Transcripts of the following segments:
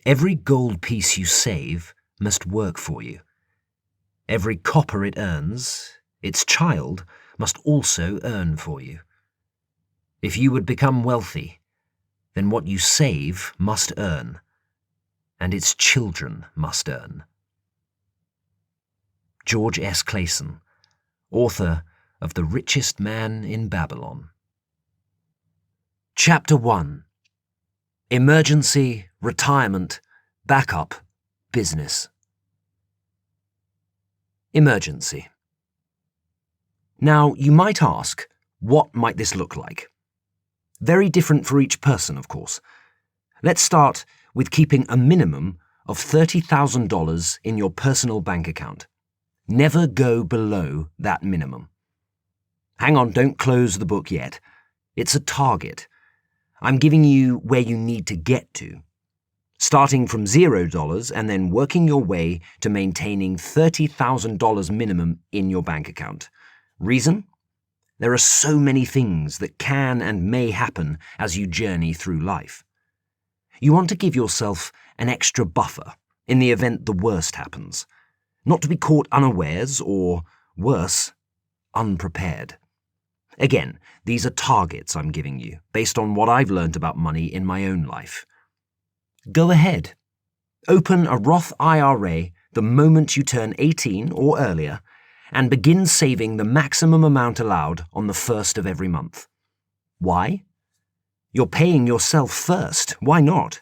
Every gold piece you save must work for you. Every copper it earns, its child must also earn for you. If you would become wealthy, then what you save must earn, and its children must earn. George S. Clayson, author of The Richest Man in Babylon. Chapter 1. Emergency, retirement, backup, business. Emergency. Now, you might ask, what might this look like? Very different for each person, of course. Let's start with keeping a minimum of $30,000 in your personal bank account. Never go below that minimum. Hang on, don't close the book yet. It's a target. I'm giving you where you need to get to, starting from $0 and then working your way to maintaining $30,000 minimum in your bank account. Reason? There are so many things that can and may happen as you journey through life. You want to give yourself an extra buffer in the event the worst happens, not to be caught unawares or, worse, unprepared. Again, these are targets I'm giving you, based on what I've learned about money in my own life. Go ahead. Open a Roth IRA the moment you turn 18 or earlier, and begin saving the maximum amount allowed on the first of every month. Why? You're paying yourself first. Why not?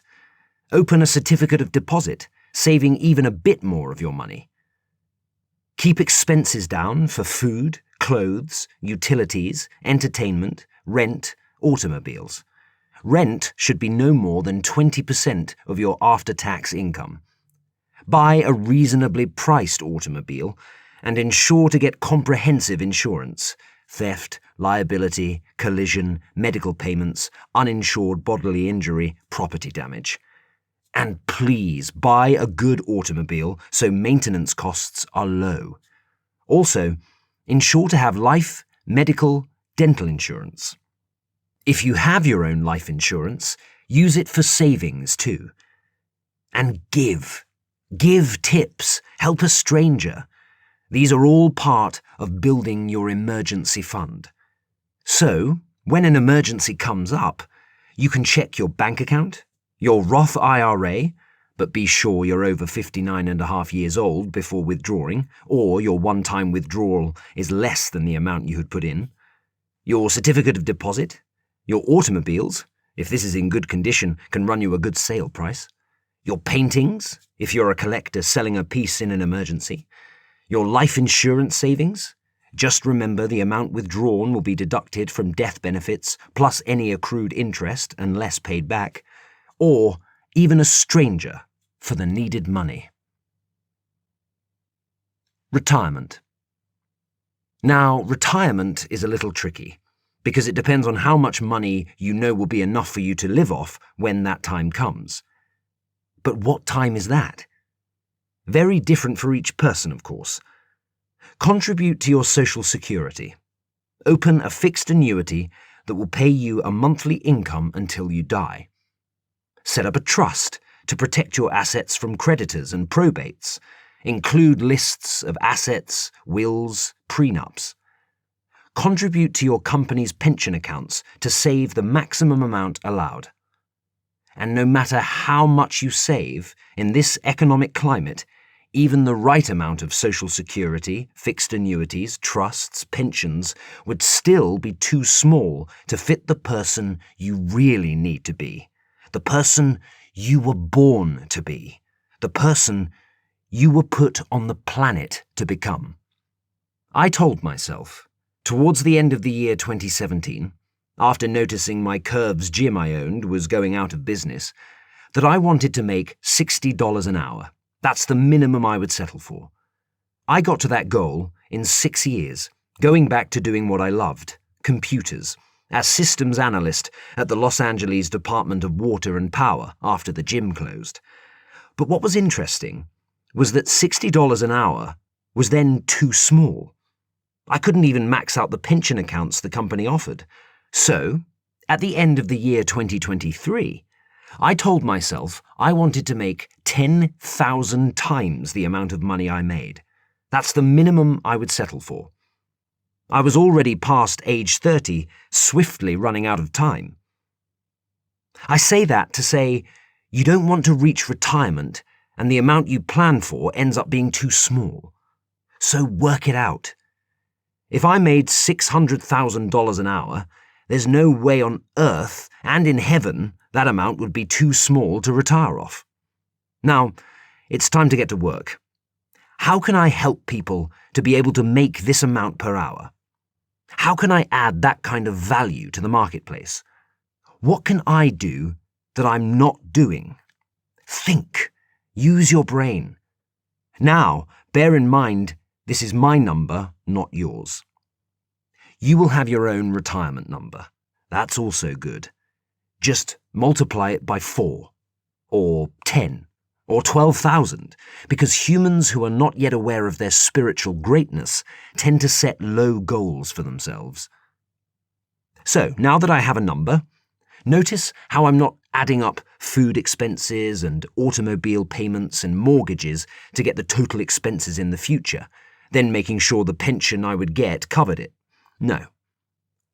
Open a certificate of deposit, saving even a bit more of your money. Keep expenses down for food, clothes, utilities, entertainment, rent, automobiles. Rent should be no more than 20% of your after-tax income. Buy a reasonably priced automobile and ensure to get comprehensive insurance: theft, liability, collision, medical payments, uninsured bodily injury, property damage. And please buy a good automobile so maintenance costs are low. Also, ensure to have life, medical, dental insurance. If you have your own life insurance, use it for savings too. And give. Give tips. Help a stranger. These are all part of building your emergency fund. So, when an emergency comes up, you can check your bank account, your Roth IRA, but be sure you're over 59.5 years old before withdrawing, or your one-time withdrawal is less than the amount you had put in, your certificate of deposit, your automobiles, if this is in good condition, can run you a good sale price, your paintings, if you're a collector selling a piece in an emergency, your life insurance savings. Just remember the amount withdrawn will be deducted from death benefits plus any accrued interest and less paid back, or even a stranger for the needed money. Retirement. Now, retirement is a little tricky, because it depends on how much money you know will be enough for you to live off when that time comes. But what time is that? Very different for each person, of course. Contribute to your Social Security. Open a fixed annuity that will pay you a monthly income until you die. Set up a trust to protect your assets from creditors and probates. Include lists of assets, wills, prenups. Contribute to your company's pension accounts to save the maximum amount allowed. And no matter how much you save, in this economic climate, even the right amount of Social Security, fixed annuities, trusts, pensions would still be too small to fit the person you really need to be. The person you were born to be. The person you were put on the planet to become. I told myself, towards the end of the year 2017, after noticing my Curves gym I owned was going out of business, that I wanted to make $60 an hour. That's the minimum I would settle for. I got to that goal in 6 years, going back to doing what I loved, computers, as systems analyst at the Los Angeles Department of Water and Power after the gym closed. But what was interesting was that $60 an hour was then too small. I couldn't even max out the pension accounts the company offered. So, at the end of the year 2023, I told myself I wanted to make 10,000 times the amount of money I made. That's the minimum I would settle for. I was already past age 30, swiftly running out of time. I say that to say you don't want to reach retirement and the amount you plan for ends up being too small. So work it out. If I made $600,000 an hour, there's no way on earth and in heaven that amount would be too small to retire off. Now, it's time to get to work. How can I help people to be able to make this amount per hour? How can I add that kind of value to the marketplace? What can I do that I'm not doing? Think. Use your brain. Now, bear in mind, this is my number, not yours. You will have your own retirement number. That's also good. Just multiply it by 4, or 10, or 12,000, because humans who are not yet aware of their spiritual greatness tend to set low goals for themselves. So, now that I have a number, notice how I'm not adding up food expenses and automobile payments and mortgages to get the total expenses in the future, then making sure the pension I would get covered it. No.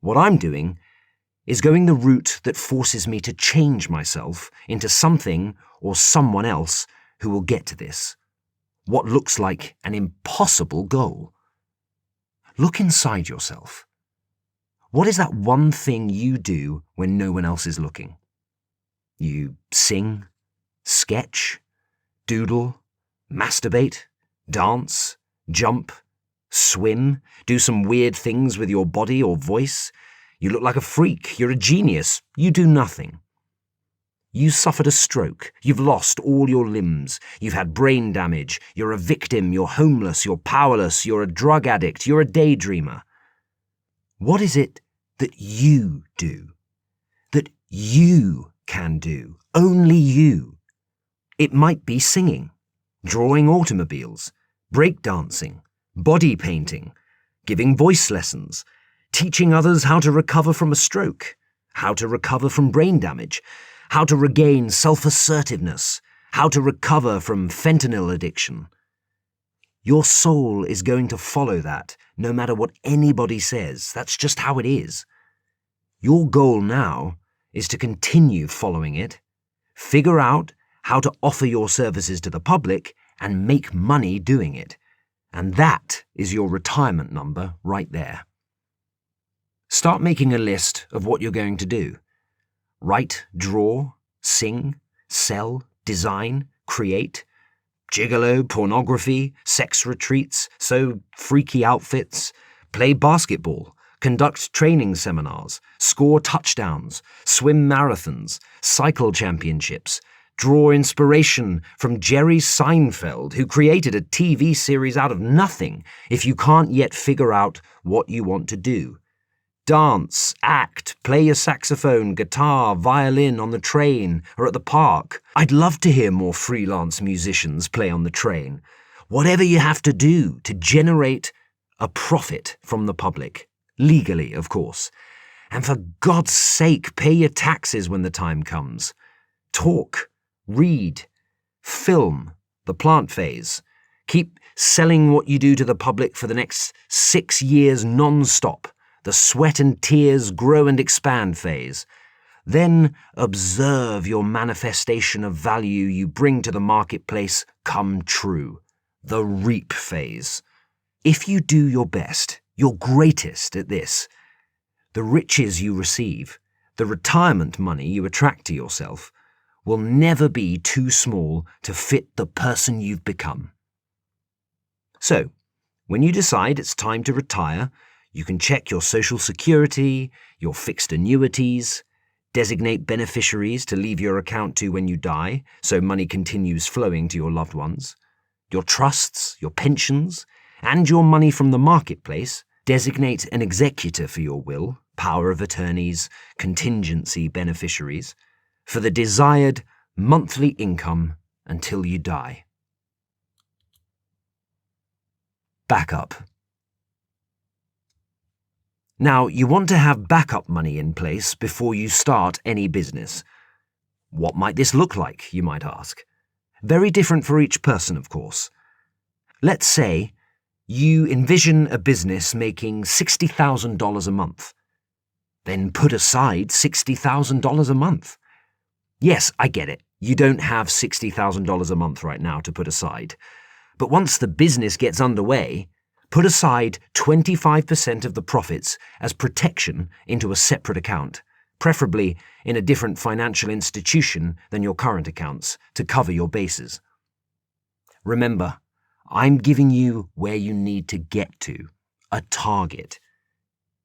What I'm doing is going the route that forces me to change myself into something or someone else who will get to this. What looks like an impossible goal. Look inside yourself. What is that one thing you do when no one else is looking? You sing, sketch, doodle, masturbate, dance, jump, swim, do some weird things with your body or voice. You look like a freak, you're a genius, you do nothing. You suffered a stroke, you've lost all your limbs, you've had brain damage, you're a victim, you're homeless, you're powerless, you're a drug addict, you're a daydreamer. What is it that you do? That you can do? Only you. It might be singing, drawing automobiles, breakdancing, body painting, giving voice lessons, teaching others how to recover from a stroke, how to recover from brain damage, how to regain self-assertiveness, how to recover from fentanyl addiction. Your soul is going to follow that, no matter what anybody says. That's just how it is. Your goal now is to continue following it, figure out how to offer your services to the public, and make money doing it. And that is your retirement number right there. Start making a list of what you're going to do. Write, draw, sing, sell, design, create, gigolo, pornography, sex retreats, sew freaky outfits, play basketball, conduct training seminars, score touchdowns, swim marathons, cycle championships, draw inspiration from Jerry Seinfeld, who created a TV series out of nothing if you can't yet figure out what you want to do. Dance, act, play a saxophone, guitar, violin on the train or at the park. I'd love to hear more freelance musicians play on the train. Whatever you have to do to generate a profit from the public. Legally, of course. And for God's sake, pay your taxes when the time comes. Talk, read, film, the plant phase. Keep selling what you do to the public for the next 6 years non-stop. The sweat and tears grow and expand phase. Then observe your manifestation of value you bring to the marketplace come true. The reap phase. If you do your best, your greatest at this, the riches you receive, the retirement money you attract to yourself, will never be too small to fit the person you've become. So, when you decide it's time to retire, you can check your Social Security, your fixed annuities, designate beneficiaries to leave your account to when you die, so money continues flowing to your loved ones, your trusts, your pensions, and your money from the marketplace. Designate an executor for your will, power of attorneys, contingency beneficiaries, for the desired monthly income until you die. Backup. Now, you want to have backup money in place before you start any business. What might this look like, you might ask? Very different for each person, of course. Let's say you envision a business making $60,000 a month. Then put aside $60,000 a month. Yes, I get it. You don't have $60,000 a month right now to put aside. But once the business gets underway, put aside 25% of the profits as protection into a separate account, preferably in a different financial institution than your current accounts, to cover your bases. Remember, I'm giving you where you need to get to, a target.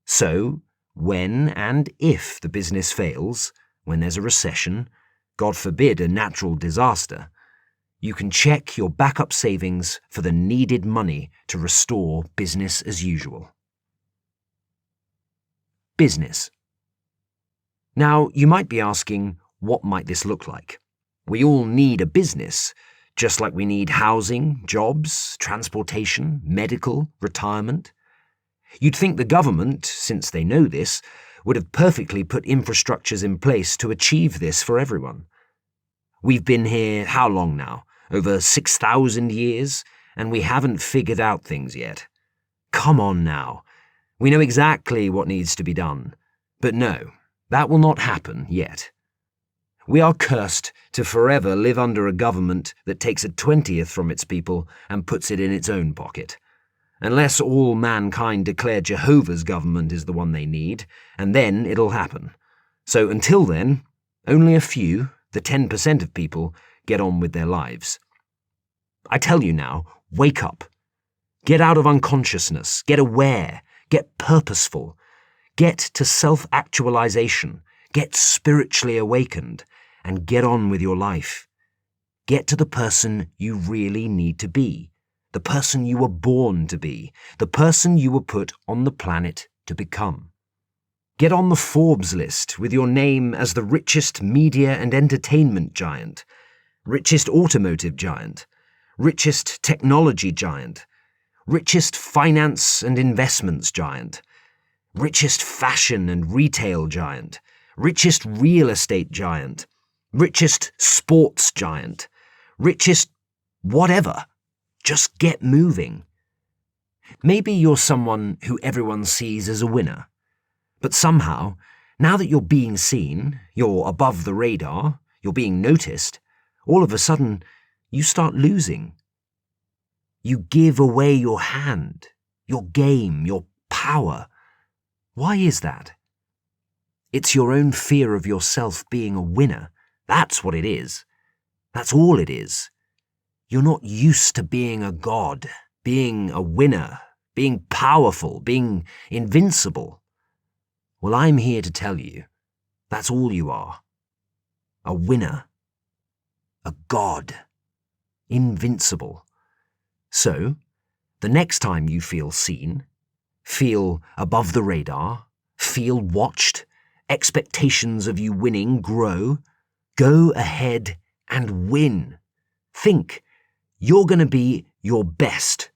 So, when and if the business fails, when there's a recession, God forbid a natural disaster, you can check your backup savings for the needed money to restore business as usual. Business. Now, you might be asking, what might this look like? We all need a business, just like we need housing, jobs, transportation, medical, retirement. You'd think the government, since they know this, would have perfectly put infrastructures in place to achieve this for everyone. We've been here how long now? Over 6,000 years, and we haven't figured out things yet. Come on now. We know exactly what needs to be done. But no, that will not happen yet. We are cursed to forever live under a government that takes a 20th from its people and puts it in its own pocket. Unless all mankind declare Jehovah's government is the one they need, and then it'll happen. So until then, only a few, the 10% of people, get on with their lives. I tell you now, wake up. Get out of unconsciousness, get aware, get purposeful, get to self-actualization, get spiritually awakened, and get on with your life. Get to the person you really need to be, the person you were born to be, the person you were put on the planet to become. Get on the Forbes list with your name as the richest media and entertainment giant, richest automotive giant, richest technology giant, richest finance and investments giant, richest fashion and retail giant, richest real estate giant, richest sports giant, richest whatever. Just get moving. Maybe you're someone who everyone sees as a winner, but somehow, now that you're being seen, you're above the radar, you're being noticed, all of a sudden, you start losing. You give away your hand, your game, your power. Why is that? It's your own fear of yourself being a winner. That's what it is. That's all it is. You're not used to being a god, being a winner, being powerful, being invincible. Well, I'm here to tell you, that's all you are. A winner. A god. Invincible. So, the next time you feel seen, feel above the radar, feel watched, expectations of you winning grow, go ahead and win. Think. You're going to be your best.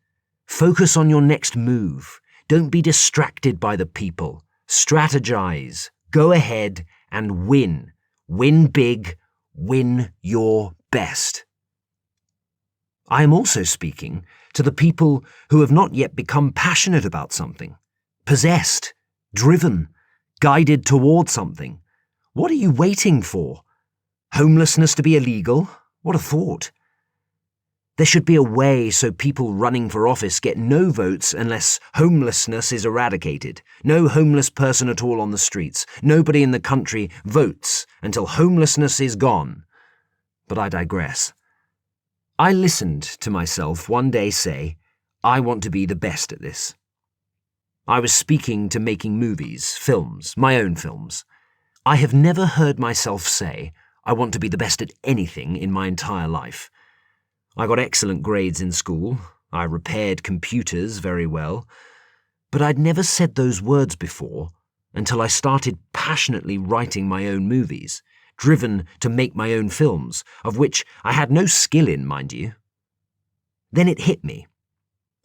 Focus on your next move. Don't be distracted by the people. Strategize. Go ahead and win. Win big. Win your best. I am also speaking to the people who have not yet become passionate about something, possessed, driven, guided toward something. What are you waiting for? Homelessness to be illegal? What a thought. There should be a way so people running for office get no votes unless homelessness is eradicated. No homeless person at all on the streets. Nobody in the country votes until homelessness is gone. But I digress. I listened to myself one day say, I want to be the best at this. I was speaking to making movies, films, my own films. I have never heard myself say, I want to be the best at anything in my entire life. I got excellent grades in school, I repaired computers very well, but I'd never said those words before until I started passionately writing my own movies, driven to make my own films, of which I had no skill in, mind you. Then it hit me.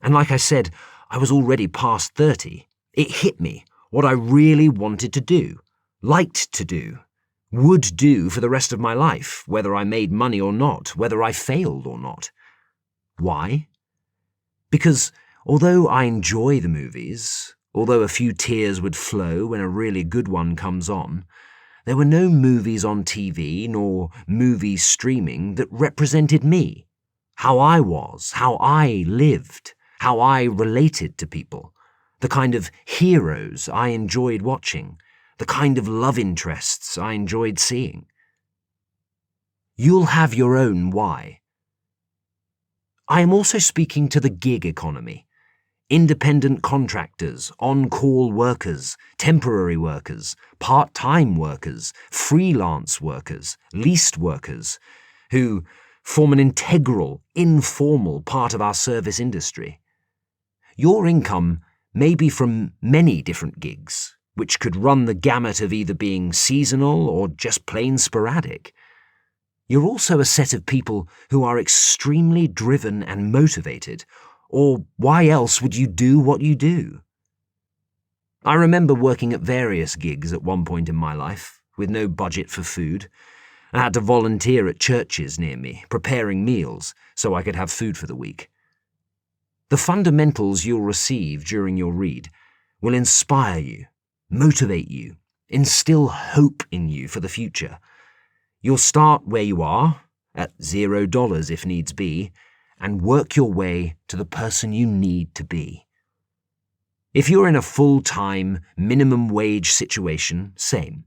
And like I said, I was already past 30. It hit me. what I really wanted to do, liked to do, would do for the rest of my life, whether I made money or not, whether I failed or not. Why? Because although I enjoy the movies, although a few tears would flow when a really good one comes on, there were no movies on TV nor movies streaming that represented me, how I was, how I lived, how I related to people, the kind of heroes I enjoyed watching, the kind of love interests I enjoyed seeing. You'll have your own why. I am also speaking to the gig economy. Independent contractors, on-call workers, temporary workers, part-time workers, freelance workers, leased workers, who form an integral, informal part of our service industry. Your income may be from many different gigs, which could run the gamut of either being seasonal or just plain sporadic. You're also a set of people who are extremely driven and motivated, or why else would you do what you do? I remember working at various gigs at one point in my life, with no budget for food. I had to volunteer at churches near me, preparing meals so I could have food for the week. The fundamentals you'll receive during your read will inspire you, motivate you, instill hope in you for the future. You'll start where you are, at $0 if needs be, and work your way to the person you need to be. If you're in a full-time, minimum wage situation, same.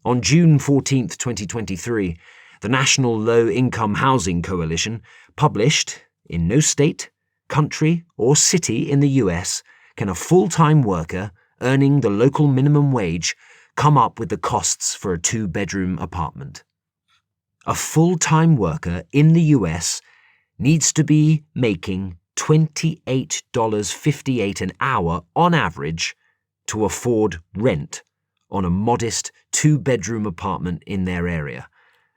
On June 14th, 2023, the National Low Income Housing Coalition published, in no state, country, or city in the US can a full-time worker earning the local minimum wage come up with the costs for a 2-bedroom apartment. A full-time worker in the US needs to be making $28.58 an hour on average to afford rent on a modest 2-bedroom apartment in their area,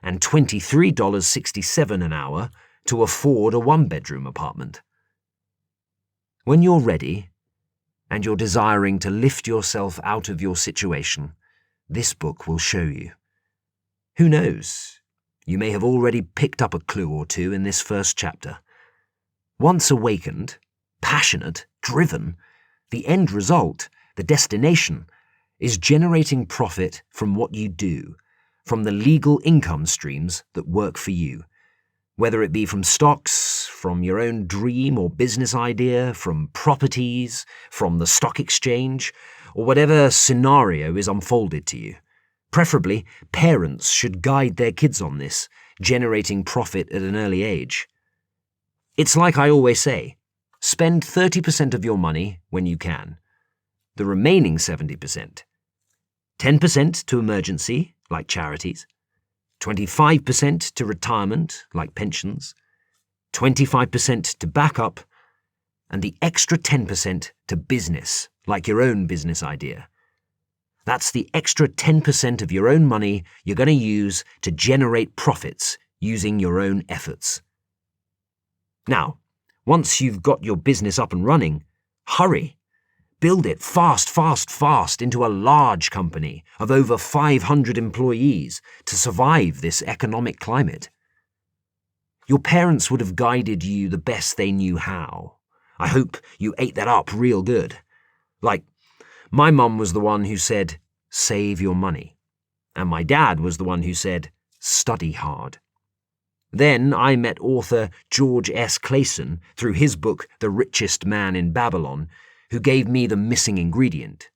and $23.67 an hour to afford a 1-bedroom apartment. When you're ready, and you're desiring to lift yourself out of your situation, this book will show you. Who knows? You may have already picked up a clue or two in this first chapter. Once awakened, passionate, driven, the end result, the destination, is generating profit from what you do, from the legal income streams that work for you, whether it be from stocks, from your own dream or business idea, from properties, from the stock exchange, or whatever scenario is unfolded to you. Preferably, parents should guide their kids on this, generating profit at an early age. It's like I always say, spend 30% of your money when you can. The remaining 70%. 10% to emergency, like charities. 25% to retirement, like pensions. 25% to backup. And the extra 10% to business, like your own business idea. That's the extra 10% of your own money you're going to use to generate profits using your own efforts. Now, once you've got your business up and running, hurry. Build it fast into a large company of over 500 employees to survive this economic climate. Your parents would have guided you the best they knew how. I hope you ate that up real good. Like, my mum was the one who said, save your money. And my dad was the one who said, study hard. Then I met author George S. Clason through his book The Richest Man in Babylon, who gave me the missing ingredient.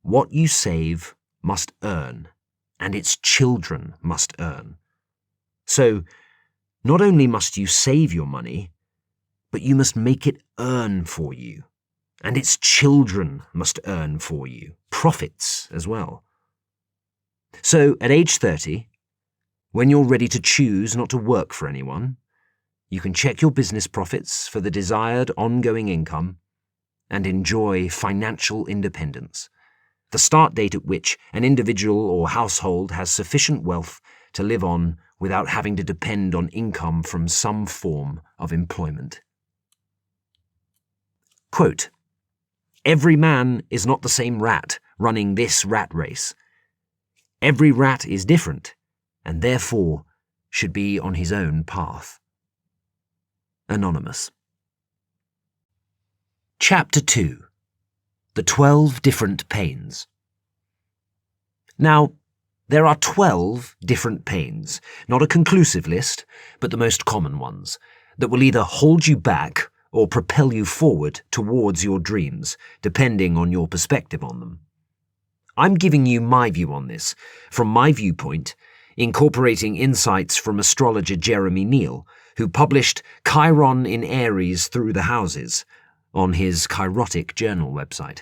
What you save must earn, and its children must earn. So, not only must you save your money, but you must make it earn for you. And its children must earn for you, profits as well. So, at age 30, when you're ready to choose not to work for anyone, you can check your business profits for the desired ongoing income and enjoy financial independence, the start date at which an individual or household has sufficient wealth to live on without having to depend on income from some form of employment. Quote, Every man is not the same rat running this rat race. Every rat is different, and therefore should be on his own path. Anonymous. Chapter 2. The 12 Different Pains. Now, there are 12 different pains, not a conclusive list, but the most common ones, that will either hold you back or propel you forward towards your dreams, depending on your perspective on them. I'm giving you my view on this, from my viewpoint, incorporating insights from astrologer Jeremy Neal, who published Chiron in Aries through the houses on his Chirotic Journal website.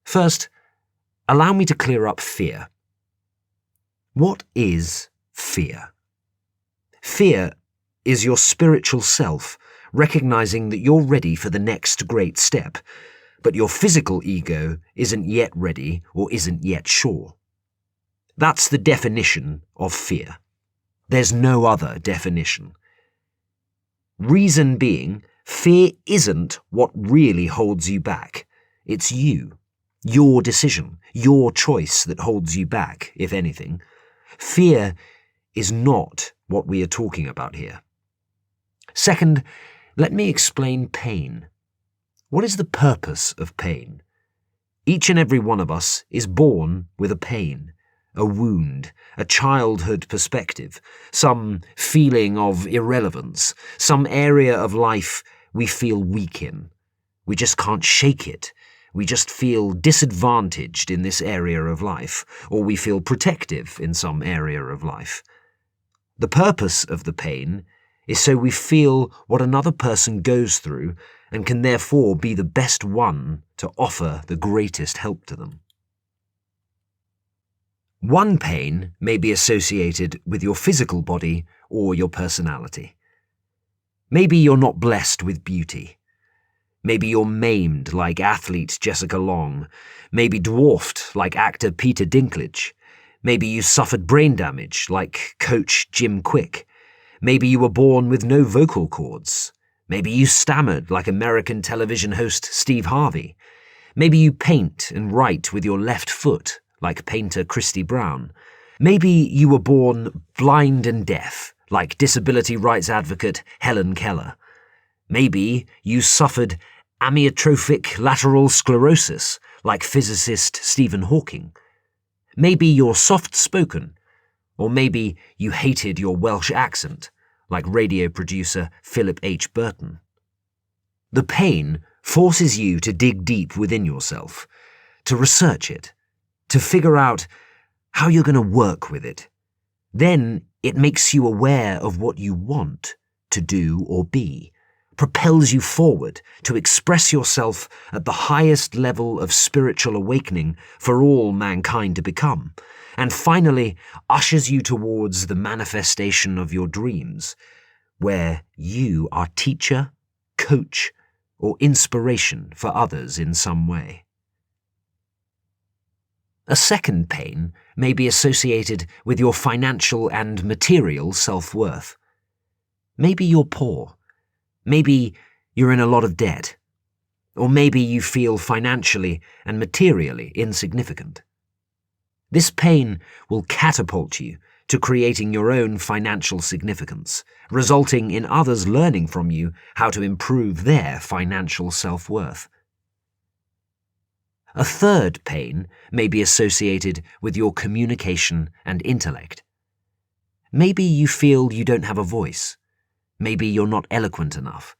First, allow me to clear up fear. What is fear? Fear is your spiritual self recognizing that you're ready for the next great step, but your physical ego isn't yet ready or isn't yet sure. That's the definition of fear. There's no other definition. Reason being, fear isn't what really holds you back. It's you, your decision, your choice that holds you back, if anything. Fear is not what we are talking about here. Second, let me explain pain. What is the purpose of pain? Each and every one of us is born with a pain, a wound, a childhood perspective, some feeling of irrelevance, some area of life we feel weak in. We just can't shake it. We just feel disadvantaged in this area of life, or we feel protective in some area of life. The purpose of the pain is so we feel what another person goes through and can therefore be the best one to offer the greatest help to them. One pain may be associated with your physical body or your personality. Maybe you're not blessed with beauty. Maybe you're maimed like athlete Jessica Long. Maybe dwarfed like actor Peter Dinklage. Maybe you suffered brain damage like coach Jim Quick. Maybe you were born with no vocal cords. Maybe you stammered like American television host Steve Harvey. Maybe you paint and write with your left foot like painter Christy Brown. Maybe you were born blind and deaf like disability rights advocate Helen Keller. Maybe you suffered amyotrophic lateral sclerosis like physicist Stephen Hawking. Maybe you're soft-spoken, or maybe you hated your Welsh accent like radio producer Philip H. Burton. The pain forces you to dig deep within yourself, to research it, to figure out how you're going to work with it. Then it makes you aware of what you want to do or be, propels you forward to express yourself at the highest level of spiritual awakening for all mankind to become, and finally ushers you towards the manifestation of your dreams, where you are teacher, coach, or inspiration for others in some way. A second pain may be associated with your financial and material self-worth. Maybe you're poor. Maybe you're in a lot of debt. Or maybe you feel financially and materially insignificant. This pain will catapult you to creating your own financial significance, resulting in others learning from you how to improve their financial self-worth. A third pain may be associated with your communication and intellect. Maybe you feel you don't have a voice. Maybe you're not eloquent enough.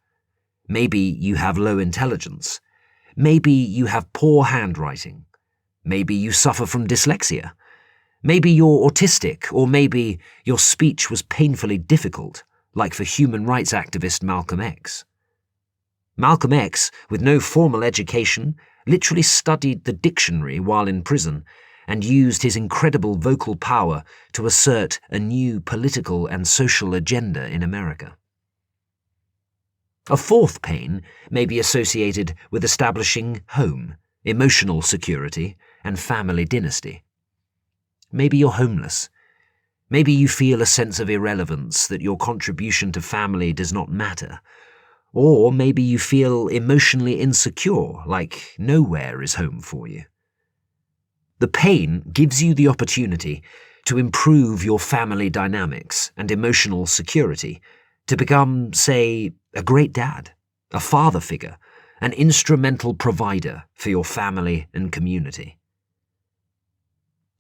Maybe you have low intelligence. Maybe you have poor handwriting. Maybe you suffer from dyslexia. Maybe you're autistic, or maybe your speech was painfully difficult, like for human rights activist Malcolm X. Malcolm X, with no formal education, literally studied the dictionary while in prison and used his incredible vocal power to assert a new political and social agenda in America. A fourth pain may be associated with establishing home, emotional security, and family dynasty. Maybe you're homeless. Maybe you feel a sense of irrelevance, that your contribution to family does not matter. Or maybe you feel emotionally insecure, like nowhere is home for you. The pain gives you the opportunity to improve your family dynamics and emotional security, to become, say, a great dad, a father figure, an instrumental provider for your family and community.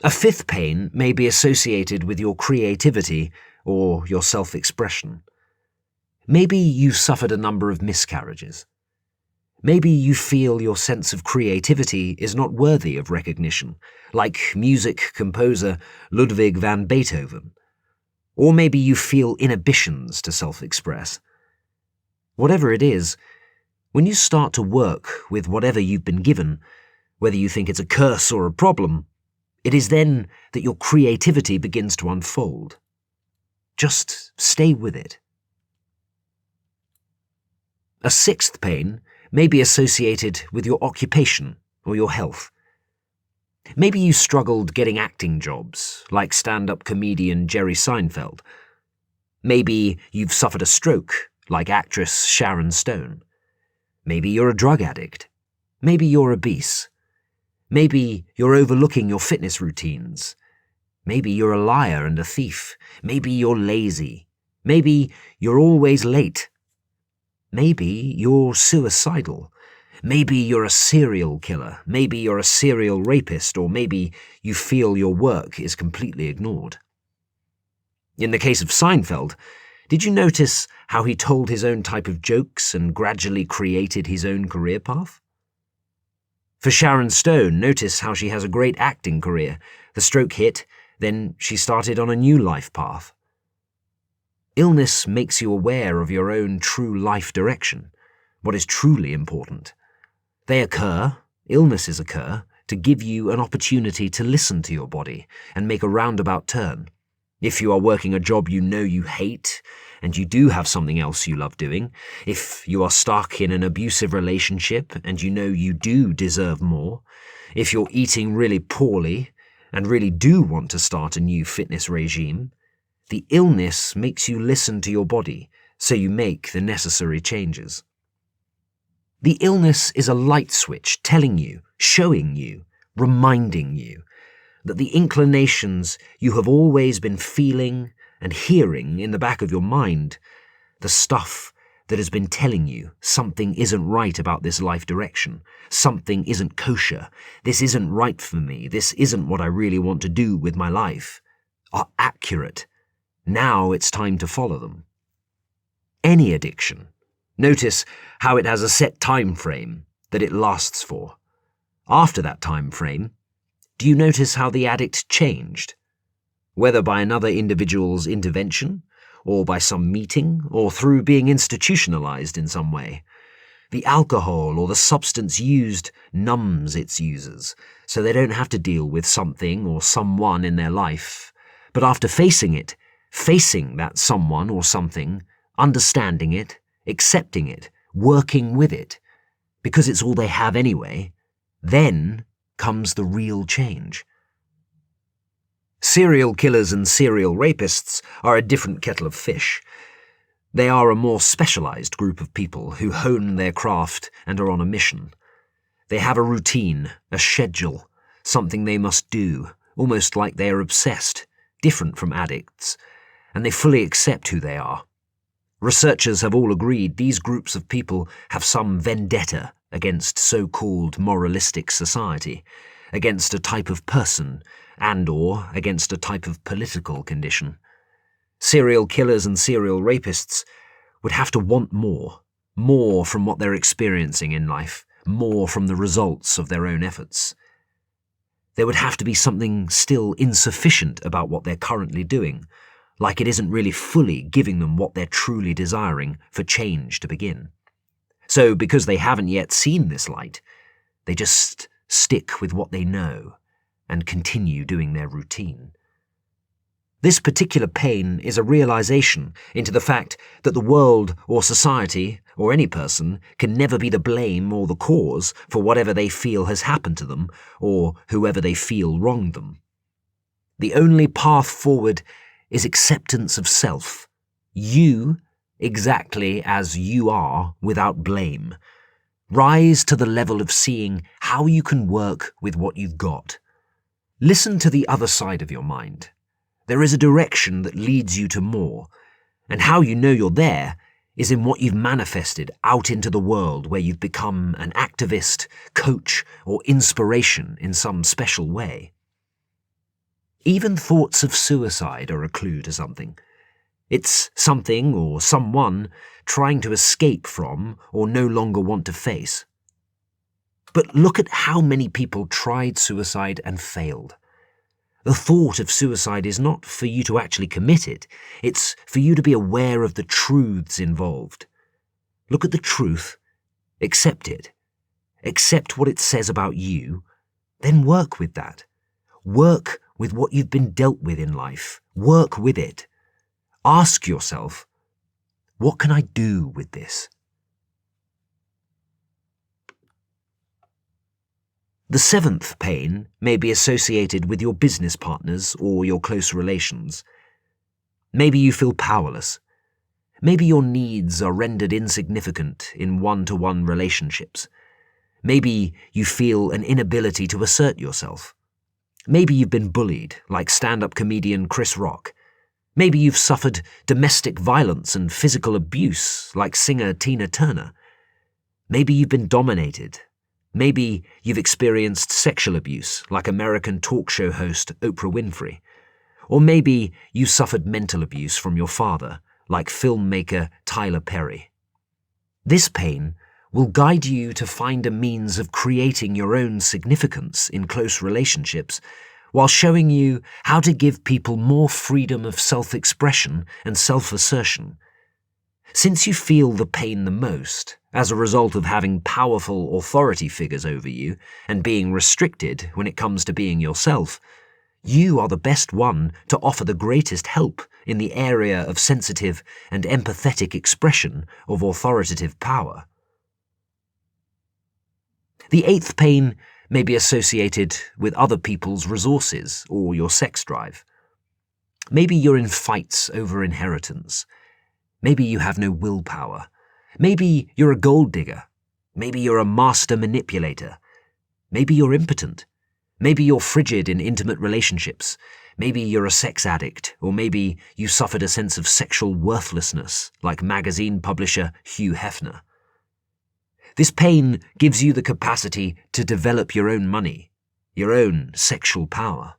A fifth pain may be associated with your creativity or your self-expression. Maybe you've suffered a number of miscarriages. Maybe you feel your sense of creativity is not worthy of recognition, like music composer Ludwig van Beethoven. Or maybe you feel inhibitions to self-express. Whatever it is, when you start to work with whatever you've been given, whether you think it's a curse or a problem, it is then that your creativity begins to unfold. Just stay with it. A sixth pain may be associated with your occupation or your health. Maybe you struggled getting acting jobs, like stand-up comedian Jerry Seinfeld. Maybe you've suffered a stroke, like actress Sharon Stone. Maybe you're a drug addict. Maybe you're obese. Maybe you're overlooking your fitness routines. Maybe you're a liar and a thief. Maybe you're lazy. Maybe you're always late. Maybe you're suicidal. Maybe you're a serial killer. Maybe you're a serial rapist, or maybe you feel your work is completely ignored. In the case of Seinfeld, did you notice how he told his own type of jokes and gradually created his own career path? For Sharon Stone, notice how she has a great acting career. The stroke hit, then she started on a new life path. Illness makes you aware of your own true life direction, what is truly important. Illnesses occur, to give you an opportunity to listen to your body and make a roundabout turn. If you are working a job you know you hate, and you do have something else you love doing, if you are stuck in an abusive relationship and you know you do deserve more, if you're eating really poorly and really do want to start a new fitness regime, the illness makes you listen to your body, so you make the necessary changes. The illness is a light switch telling you, showing you, reminding you that the inclinations you have always been feeling and hearing in the back of your mind, the stuff that has been telling you something isn't right about this life direction, something isn't kosher, this isn't right for me, this isn't what I really want to do with my life, are accurate. Now it's time to follow them. Any addiction, notice how it has a set time frame that it lasts for. After that time frame, do you notice how the addict changed? Whether by another individual's intervention, or by some meeting, or through being institutionalized in some way. The alcohol or the substance used numbs its users, so they don't have to deal with something or someone in their life. But after facing it, facing that someone or something, understanding it, accepting it, working with it, because it's all they have anyway, then comes the real change. Serial killers and serial rapists are a different kettle of fish. They are a more specialized group of people who hone their craft and are on a mission. They have a routine, a schedule, something they must do, almost like they are obsessed, different from addicts, and they fully accept who they are. Researchers have all agreed these groups of people have some vendetta against so-called moralistic society, against a type of person, and/or against a type of political condition. Serial killers and serial rapists would have to want more from what they're experiencing in life, more from the results of their own efforts. There would have to be something still insufficient about what they're currently doing, like it isn't really fully giving them what they're truly desiring for change to begin. So, because they haven't yet seen this light, they just stick with what they know and continue doing their routine. This particular pain is a realization into the fact that the world or society or any person can never be the blame or the cause for whatever they feel has happened to them or whoever they feel wronged them. The only path forward is acceptance of self. You exactly as you are without blame. Rise to the level of seeing how you can work with what you've got. Listen to the other side of your mind. There is a direction that leads you to more, and how you know you're there is in what you've manifested out into the world where you've become an activist, coach, or inspiration in some special way. Even thoughts of suicide are a clue to something. It's something or someone trying to escape from or no longer want to face. But look at how many people tried suicide and failed. The thought of suicide is not for you to actually commit it, it's for you to be aware of the truths involved. Look at the truth, accept it, accept what it says about you, then work with that. Work with what you've been dealt with in life. Work with it. Ask yourself, what can I do with this? The seventh pain may be associated with your business partners or your close relations. Maybe you feel powerless. Maybe your needs are rendered insignificant in one-to-one relationships. Maybe you feel an inability to assert yourself. Maybe you've been bullied, like stand-up comedian Chris Rock. Maybe you've suffered domestic violence and physical abuse, like singer Tina Turner. Maybe you've been dominated. Maybe you've experienced sexual abuse, like American talk show host Oprah Winfrey. Or maybe you suffered mental abuse from your father, like filmmaker Tyler Perry. This pain will guide you to find a means of creating your own significance in close relationships, while showing you how to give people more freedom of self-expression and self-assertion. Since you feel the pain the most, as a result of having powerful authority figures over you and being restricted when it comes to being yourself, you are the best one to offer the greatest help in the area of sensitive and empathetic expression of authoritative power. The eighth pain may be associated with other people's resources or your sex drive. Maybe you're in fights over inheritance. Maybe you have no willpower. Maybe you're a gold digger. Maybe you're a master manipulator. Maybe you're impotent. Maybe you're frigid in intimate relationships. Maybe you're a sex addict, or maybe you suffered a sense of sexual worthlessness, like magazine publisher Hugh Hefner. This pain gives you the capacity to develop your own money, your own sexual power.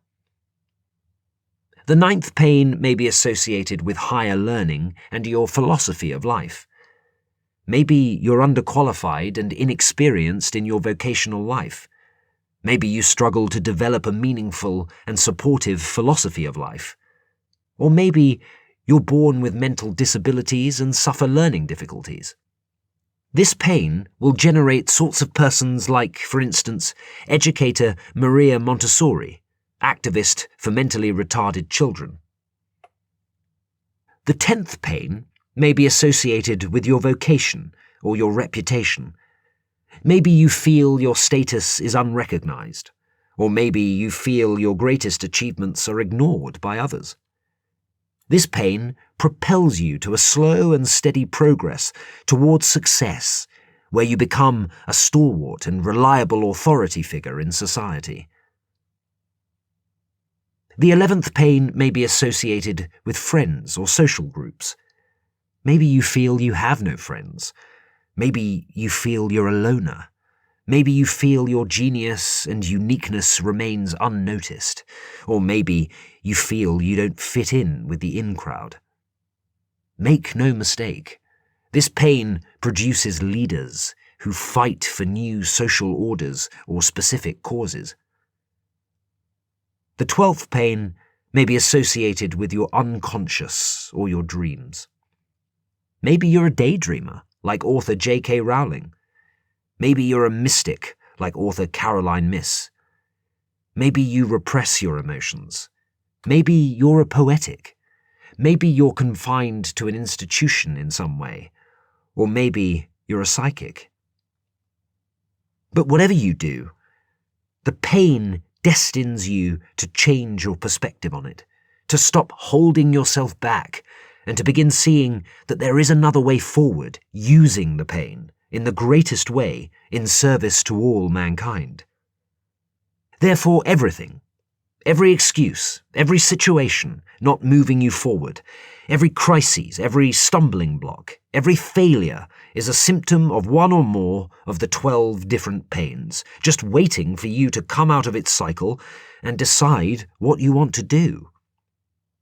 The ninth pain may be associated with higher learning and your philosophy of life. Maybe you're underqualified and inexperienced in your vocational life. Maybe you struggle to develop a meaningful and supportive philosophy of life. Or maybe you're born with mental disabilities and suffer learning difficulties. This pain will generate sorts of persons like, for instance, educator Maria Montessori, activist for mentally retarded children. The 10th pain may be associated with your vocation or your reputation. Maybe you feel your status is unrecognized, or maybe you feel your greatest achievements are ignored by others. This pain propels you to a slow and steady progress towards success, where you become a stalwart and reliable authority figure in society. The 11th pain may be associated with friends or social groups. Maybe you feel you have no friends. Maybe you feel you're a loner. Maybe you feel your genius and uniqueness remains unnoticed. Or maybe you feel you don't fit in with the in-crowd. Make no mistake, this pain produces leaders who fight for new social orders or specific causes. The 12th pain may be associated with your unconscious or your dreams. Maybe you're a daydreamer, like author J.K. Rowling. Maybe you're a mystic, like author Caroline Myss. Maybe you repress your emotions. Maybe you're a poetic. Maybe you're confined to an institution in some way. Or maybe you're a psychic. But whatever you do, the pain destines you to change your perspective on it, to stop holding yourself back, and to begin seeing that there is another way forward, using the pain in the greatest way in service to all mankind. Therefore, everything, every excuse, every situation not moving you forward, every crisis, every stumbling block, every failure is a symptom of one or more of the 12 different pains, just waiting for you to come out of its cycle and decide what you want to do.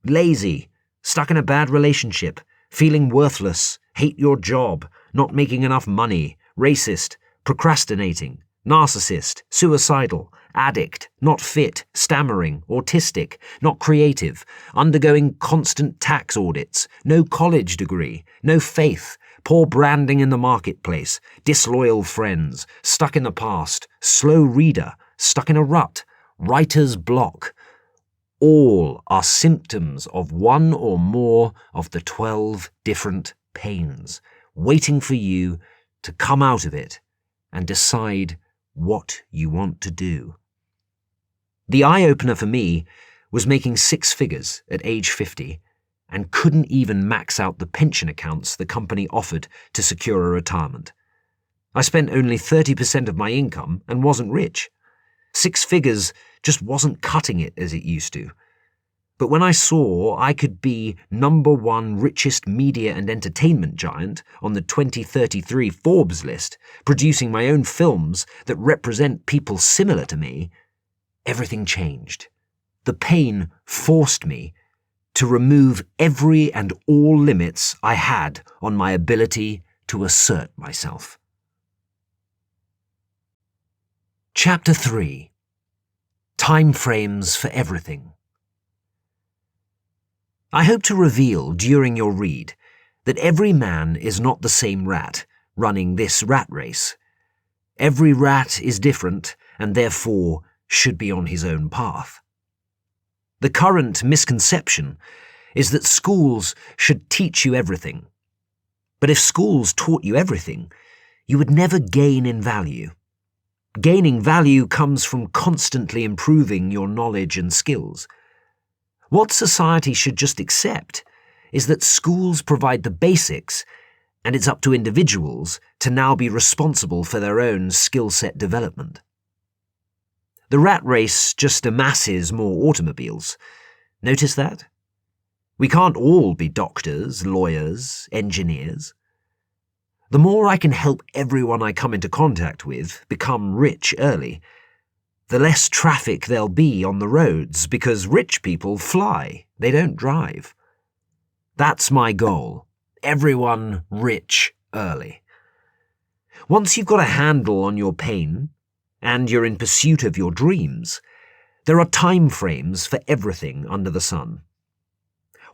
Lazy, stuck in a bad relationship, feeling worthless, hate your job, not making enough money, racist, procrastinating, narcissist, suicidal, addict, not fit, stammering, autistic, not creative, undergoing constant tax audits, no college degree, no faith, poor branding in the marketplace, disloyal friends, stuck in the past, slow reader, stuck in a rut, writer's block. All are symptoms of one or more of the 12 different pains, waiting for you to come out of it and decide what you want to do. The eye-opener for me was making 6 figures at age 50 and couldn't even max out the pension accounts the company offered to secure a retirement. I spent only 30% of my income and wasn't rich. 6 figures just wasn't cutting it as it used to. But when I saw I could be #1 richest media and entertainment giant on the 2033 Forbes list, producing my own films that represent people similar to me, everything changed. The pain forced me to remove every and all limits I had on my ability to assert myself. Chapter 3. Timeframes for Everything. I hope to reveal during your read that every man is not the same rat running this rat race. Every rat is different and therefore should be on his own path. The current misconception is that schools should teach you everything. But if schools taught you everything, you would never gain in value. Gaining value comes from constantly improving your knowledge and skills. What society should just accept is that schools provide the basics, and it's up to individuals to now be responsible for their own skill set development. The rat race just amasses more automobiles. Notice that? We can't all be doctors, lawyers, engineers. The more I can help everyone I come into contact with become rich early, the less traffic there'll be on the roads because rich people fly, they don't drive. That's my goal. Everyone rich early. Once you've got a handle on your pain and you're in pursuit of your dreams, there are time frames for everything under the sun.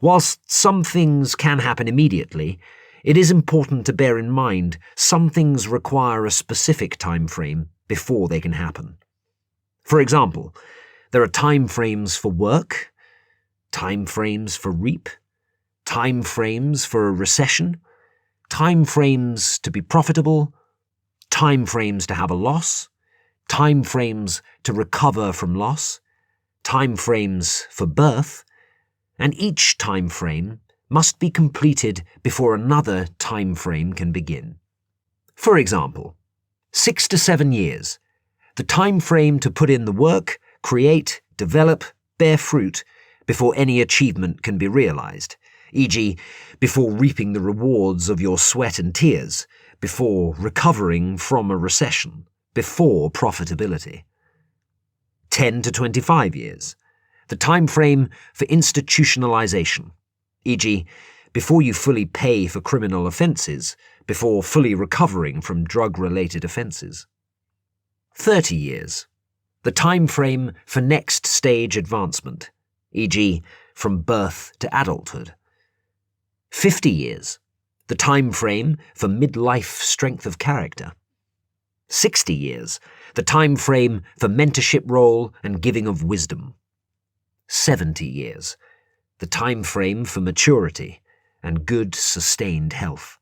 Whilst some things can happen immediately, it is important to bear in mind some things require a specific time frame before they can happen. For example, there are time frames for work, time frames for reap, time frames for a recession, time frames to be profitable, time frames to have a loss, time frames to recover from loss, time frames for birth, and each time frame must be completed before another time frame can begin. For example, 6 to 7 years, the time frame to put in the work, create, develop, bear fruit before any achievement can be realized, e.g., before reaping the rewards of your sweat and tears, before recovering from a recession, before profitability. 10 to 25 years, the time frame for institutionalization, e.g., before you fully pay for criminal offences, before fully recovering from drug-related offences. 30 years, the time frame for next stage advancement, e.g., from birth to adulthood. 50 years, the time frame for midlife strength of character. 60 years, the time frame for mentorship role and giving of wisdom. 70 years, the time frame for maturity and good sustained health.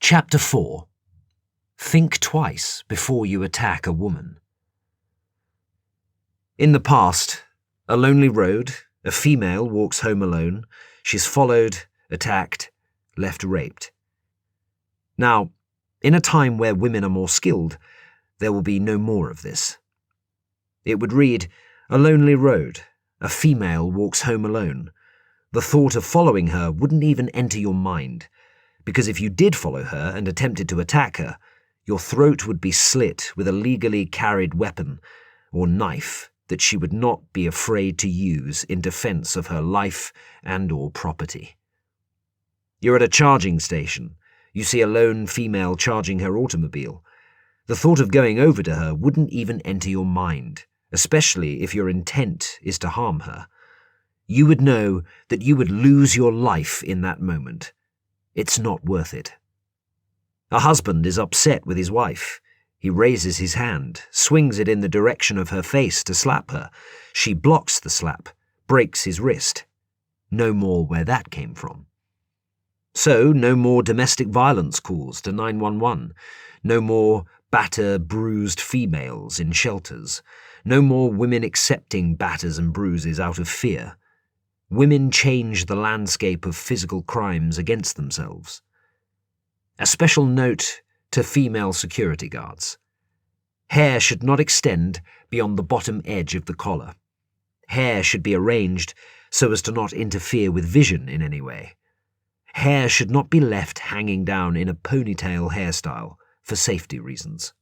Chapter 4. Think twice before you attack a woman. In the past, A lonely road, a female walks home alone. She's followed, attacked, left raped. Now, in a time where women are more skilled, there will be no more of this. It would read, a lonely road, a female walks home alone. The thought of following her wouldn't even enter your mind, because if you did follow her and attempted to attack her, your throat would be slit with a legally carried weapon or knife that she would not be afraid to use in defense of her life and/or property. You're at a charging station. You see a lone female charging her automobile. The thought of going over to her wouldn't even enter your mind, especially if your intent is to harm her. You would know that you would lose your life in that moment. It's not worth it. A husband is upset with his wife. He raises his hand, swings it in the direction of her face to slap her. She blocks the slap, breaks his wrist. No more where that came from. So, no more domestic violence calls to 911. No more batter, bruised females in shelters. No more women accepting batters and bruises out of fear. Women change the landscape of physical crimes against themselves. A special note to female security guards. Hair should not extend beyond the bottom edge of the collar. Hair should be arranged so as to not interfere with vision in any way. Hair should not be left hanging down in a ponytail hairstyle for safety reasons.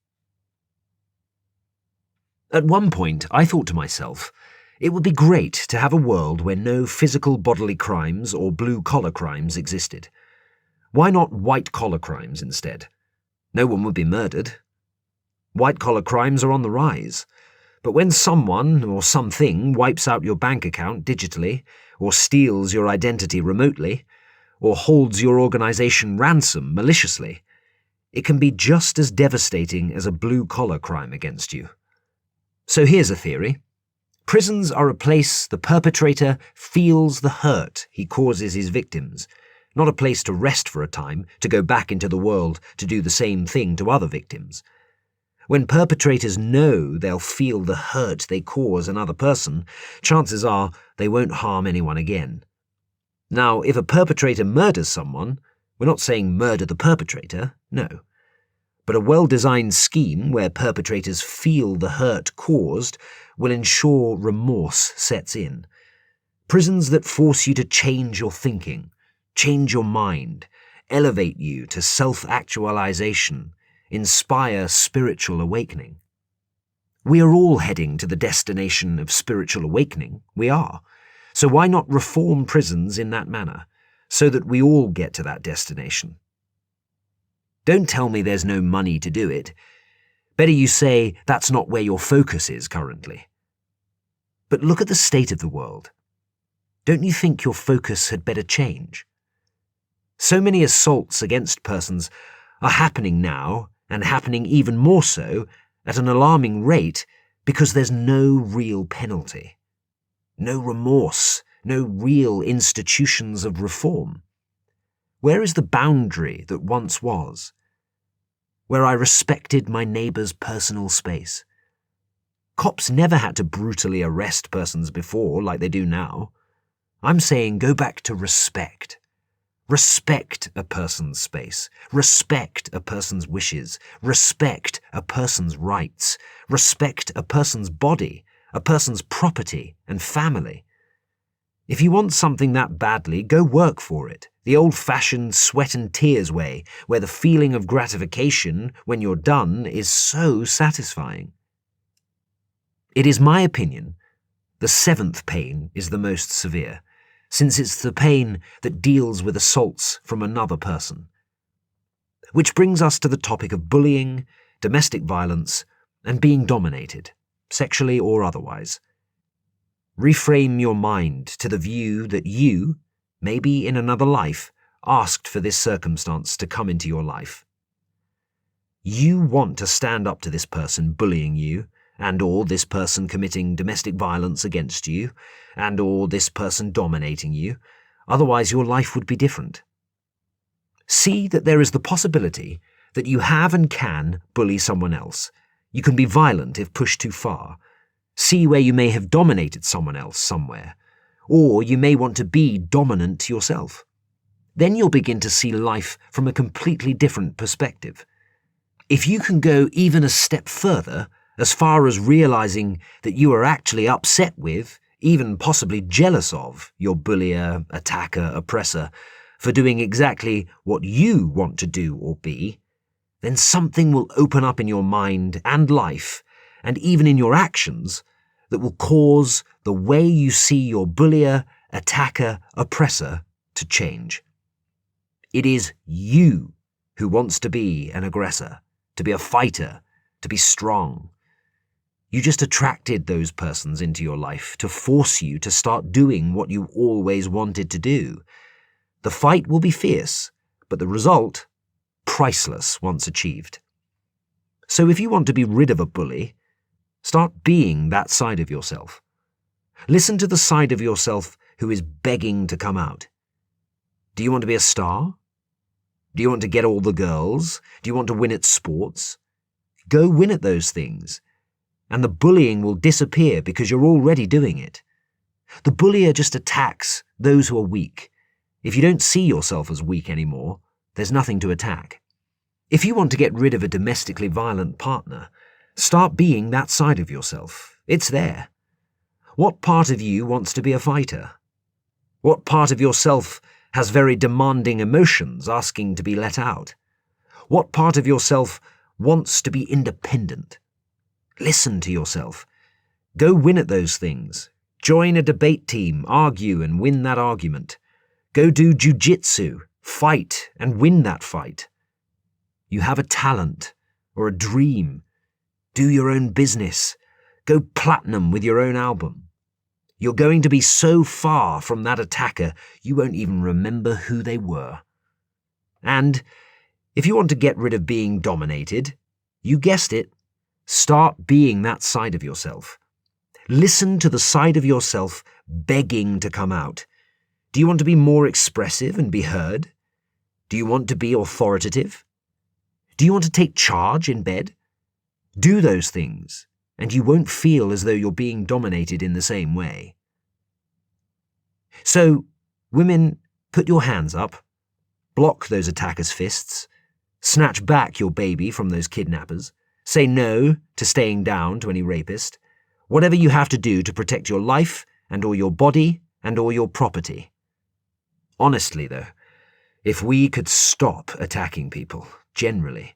At one point, I thought to myself, it would be great to have a world where no physical bodily crimes or blue-collar crimes existed. Why not white-collar crimes instead? No one would be murdered. White-collar crimes are on the rise. But when someone or something wipes out your bank account digitally, or steals your identity remotely, or holds your organization ransom maliciously, it can be just as devastating as a blue-collar crime against you. So here's a theory. Prisons are a place the perpetrator feels the hurt he causes his victims, not a place to rest for a time, to go back into the world to do the same thing to other victims. When perpetrators know they'll feel the hurt they cause another person, chances are they won't harm anyone again. Now, if a perpetrator murders someone, we're not saying murder the perpetrator, no. But a well-designed scheme where perpetrators feel the hurt caused will ensure remorse sets in. Prisons that force you to change your thinking, change your mind, elevate you to self-actualization, inspire spiritual awakening. We are all heading to the destination of spiritual awakening, we are. So why not reform prisons in that manner, so that we all get to that destination? Don't tell me there's no money to do it. Better you say that's not where your focus is currently. But look at the state of the world. Don't you think your focus had better change? So many assaults against persons are happening now, and happening even more so, at an alarming rate, because there's no real penalty. No remorse, no real institutions of reform. Where is the boundary that once was? Where I respected my neighbour's personal space. Cops never had to brutally arrest persons before like they do now. I'm saying go back to respect. Respect a person's space. Respect a person's wishes. Respect a person's rights. Respect a person's body, a person's property and family. If you want something that badly, go work for it. The old-fashioned sweat and tears way, where the feeling of gratification when you're done is so satisfying. It is my opinion the seventh pain is the most severe, since it's the pain that deals with assaults from another person. Which brings us to the topic of bullying, domestic violence, and being dominated, sexually or otherwise. Reframe your mind to the view that you, maybe in another life, asked for this circumstance to come into your life. You want to stand up to this person bullying you, and/or this person committing domestic violence against you, and/or this person dominating you, otherwise your life would be different. See that there is the possibility that you have and can bully someone else. You can be violent if pushed too far. See where you may have dominated someone else somewhere, or you may want to be dominant yourself. Then you'll begin to see life from a completely different perspective. If you can go even a step further, as far as realizing that you are actually upset with, even possibly jealous of, your bullier, attacker, oppressor, for doing exactly what you want to do or be, then something will open up in your mind and life, and even in your actions, that will cause the way you see your bullier, attacker, oppressor to change. It is you who wants to be an aggressor, to be a fighter, to be strong. You just attracted those persons into your life to force you to start doing what you always wanted to do. The fight will be fierce, but the result, priceless once achieved. So if you want to be rid of a bully, start being that side of yourself. Listen to the side of yourself who is begging to come out. Do you want to be a star? Do you want to get all the girls? Do you want to win at sports? Go win at those things, and the bullying will disappear because you're already doing it. The bullier just attacks those who are weak. If you don't see yourself as weak anymore, there's nothing to attack. If you want to get rid of a domestically violent partner, start being that side of yourself. It's there. What part of you wants to be a fighter? What part of yourself has very demanding emotions asking to be let out? What part of yourself wants to be independent? Listen to yourself. Go win at those things. Join a debate team, argue and win that argument. Go do jiu-jitsu, fight and win that fight. You have a talent or a dream. Do your own business. Go platinum with your own album. You're going to be so far from that attacker, you won't even remember who they were. And if you want to get rid of being dominated, you guessed it, start being that side of yourself. Listen to the side of yourself begging to come out. Do you want to be more expressive and be heard? Do you want to be authoritative? Do you want to take charge in bed? Do those things, and you won't feel as though you're being dominated in the same way. So, women, put your hands up, block those attackers' fists, snatch back your baby from those kidnappers, say no to staying down to any rapist, whatever you have to do to protect your life and or your body and or your property. Honestly, though, if we could stop attacking people, generally,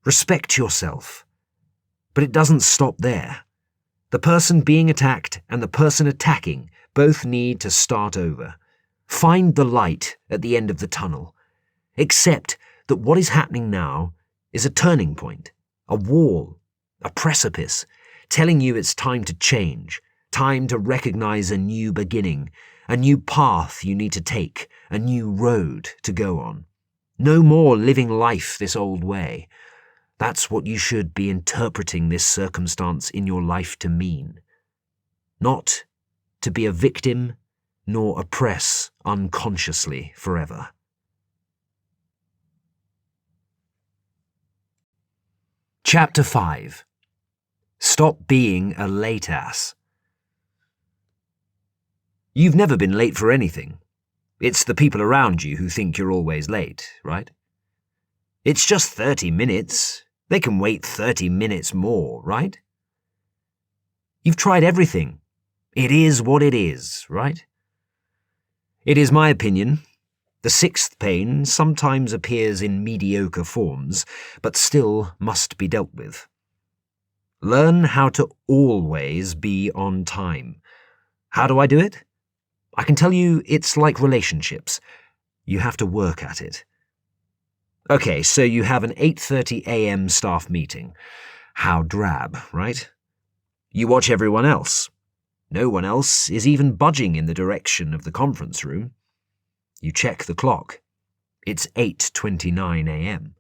respect yourself. But it doesn't stop there. The person being attacked and the person attacking both need to start over. Find the light at the end of the tunnel. Accept that what is happening now is a turning point, a wall, a precipice, telling you it's time to change, time to recognize a new beginning, a new path you need to take, a new road to go on. No more living life this old way. That's what you should be interpreting this circumstance in your life to mean. Not to be a victim, nor oppress unconsciously forever. Chapter 5. Stop being a late ass. You've never been late for anything. It's the people around you who think you're always late, right? It's just 30 minutes. They can wait 30 minutes more, right? You've tried everything. It is what it is, right? It is my opinion. The sixth pain sometimes appears in mediocre forms, but still must be dealt with. Learn how to always be on time. How do I do it? I can tell you it's like relationships. You have to work at it. Okay, so you have an 8:30 a.m. staff meeting. How drab, right? You watch everyone else. No one else is even budging in the direction of the conference room. You check the clock. It's 8:29 a.m.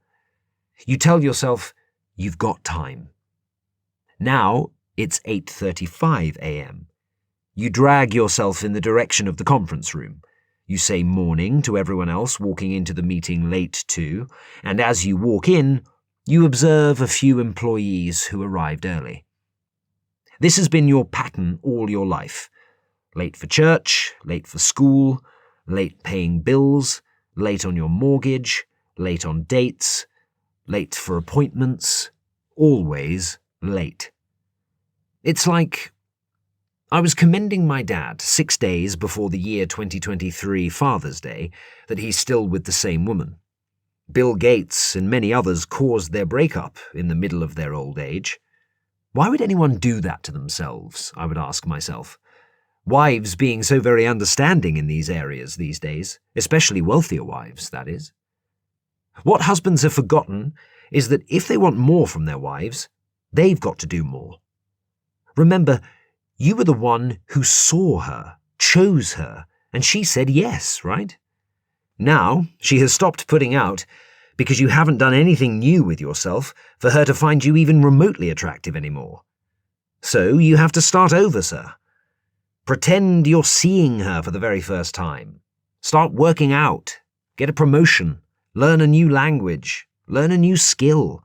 You tell yourself you've got time. Now it's 8:35 a.m. You drag yourself in the direction of the conference room. You say morning to everyone else walking into the meeting late too, and as you walk in, you observe a few employees who arrived early. This has been your pattern all your life. Late for church, late for school, late paying bills, late on your mortgage, late on dates, late for appointments, always late. It's like I was commending my dad 6 days before the year 2023 Father's Day that he's still with the same woman. Bill Gates and many others caused their breakup in the middle of their old age. Why would anyone do that to themselves, I would ask myself. Wives being so very understanding in these areas these days, especially wealthier wives, that is. What husbands have forgotten is that if they want more from their wives, they've got to do more. Remember, you were the one who saw her, chose her, and she said yes, right? Now, she has stopped putting out because you haven't done anything new with yourself for her to find you even remotely attractive anymore. So you have to start over, sir. Pretend you're seeing her for the very first time. Start working out. Get a promotion. Learn a new language. Learn a new skill.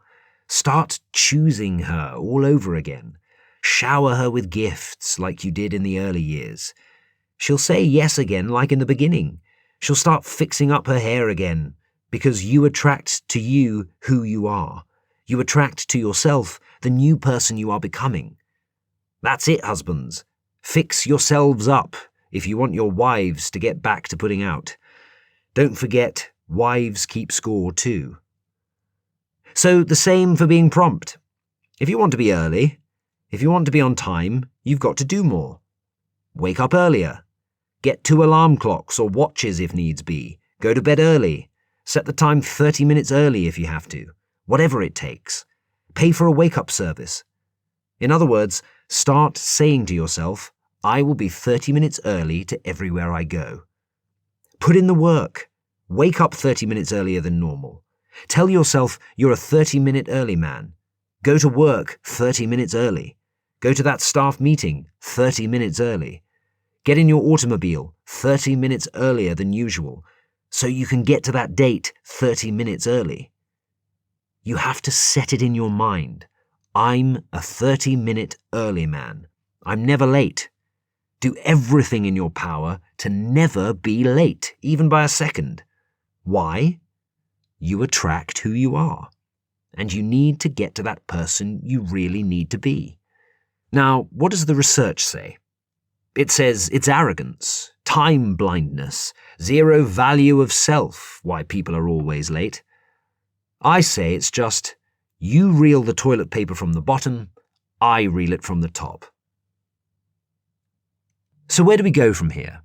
Start choosing her all over again. Shower her with gifts like you did in the early years. She'll say yes again like in the beginning. She'll start fixing up her hair again because you attract to you who you are. You attract to yourself the new person you are becoming. That's it, husbands. Fix yourselves up if you want your wives to get back to putting out. Don't forget, wives keep score too. So the same for being prompt. If you want to be early, if you want to be on time, you've got to do more. Wake up earlier. Get 2 alarm clocks or watches if needs be. Go to bed early. Set the time 30 minutes early if you have to. Whatever it takes. Pay for a wake-up service. In other words, start saying to yourself, I will be 30 minutes early to everywhere I go. Put in the work. Wake up 30 minutes earlier than normal. Tell yourself you're a 30-minute early man. Go to work 30 minutes early. Go to that staff meeting 30 minutes early. Get in your automobile 30 minutes earlier than usual so you can get to that date 30 minutes early. You have to set it in your mind. I'm a 30-minute early man. I'm never late. Do everything in your power to never be late, even by a second. Why? You attract who you are, and you need to get to that person you really need to be. Now, what does the research say? It says it's arrogance, time blindness, zero value of self, why people are always late. I say it's just, you reel the toilet paper from the bottom, I reel it from the top. So where do we go from here?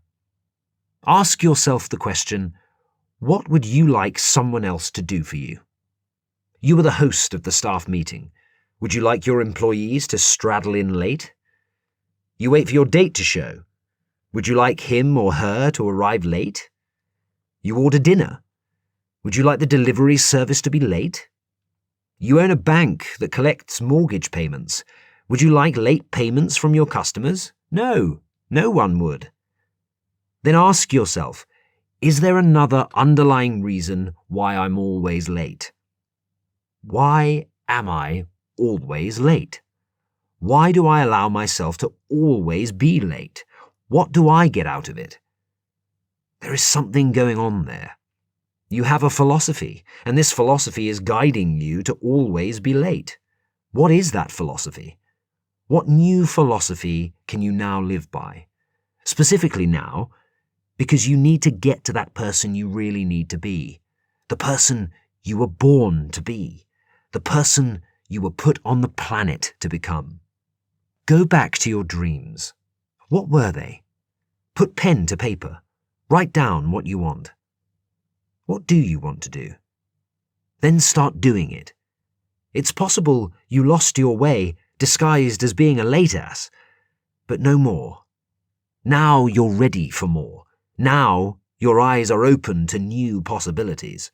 Ask yourself the question, what would you like someone else to do for you? You are the host of the staff meeting. Would you like your employees to straddle in late? You wait for your date to show. Would you like him or her to arrive late? You order dinner. Would you like the delivery service to be late? You own a bank that collects mortgage payments. Would you like late payments from your customers? No, no one would. Then ask yourself, is there another underlying reason why I'm always late? Why am I always late? Why do I allow myself to always be late? What do I get out of it? There is something going on there. You have a philosophy, and this philosophy is guiding you to always be late. What is that philosophy? What new philosophy can you now live by? Specifically now, because you need to get to that person you really need to be, the person you were born to be, the person you were put on the planet to become. Go back to your dreams. What were they? Put pen to paper. Write down what you want. What do you want to do? Then start doing it. It's possible you lost your way disguised as being a late ass, but no more. Now you're ready for more. Now your eyes are open to new possibilities.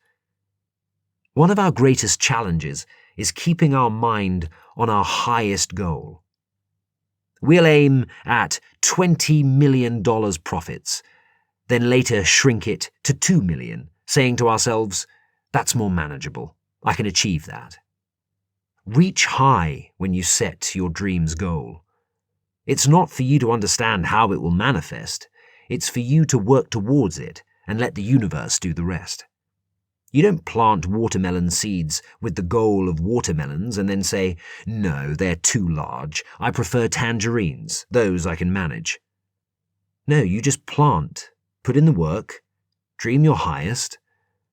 One of our greatest challenges is keeping our mind on our highest goal. We'll aim at $20 million profits, then later shrink it to $2 million, saying to ourselves, that's more manageable. I can achieve that. Reach high when you set your dream's goal. It's not for you to understand how it will manifest. It's for you to work towards it and let the universe do the rest. You don't plant watermelon seeds with the goal of watermelons and then say, no, they're too large. I prefer tangerines. Those I can manage. No, you just plant, put in the work, dream your highest,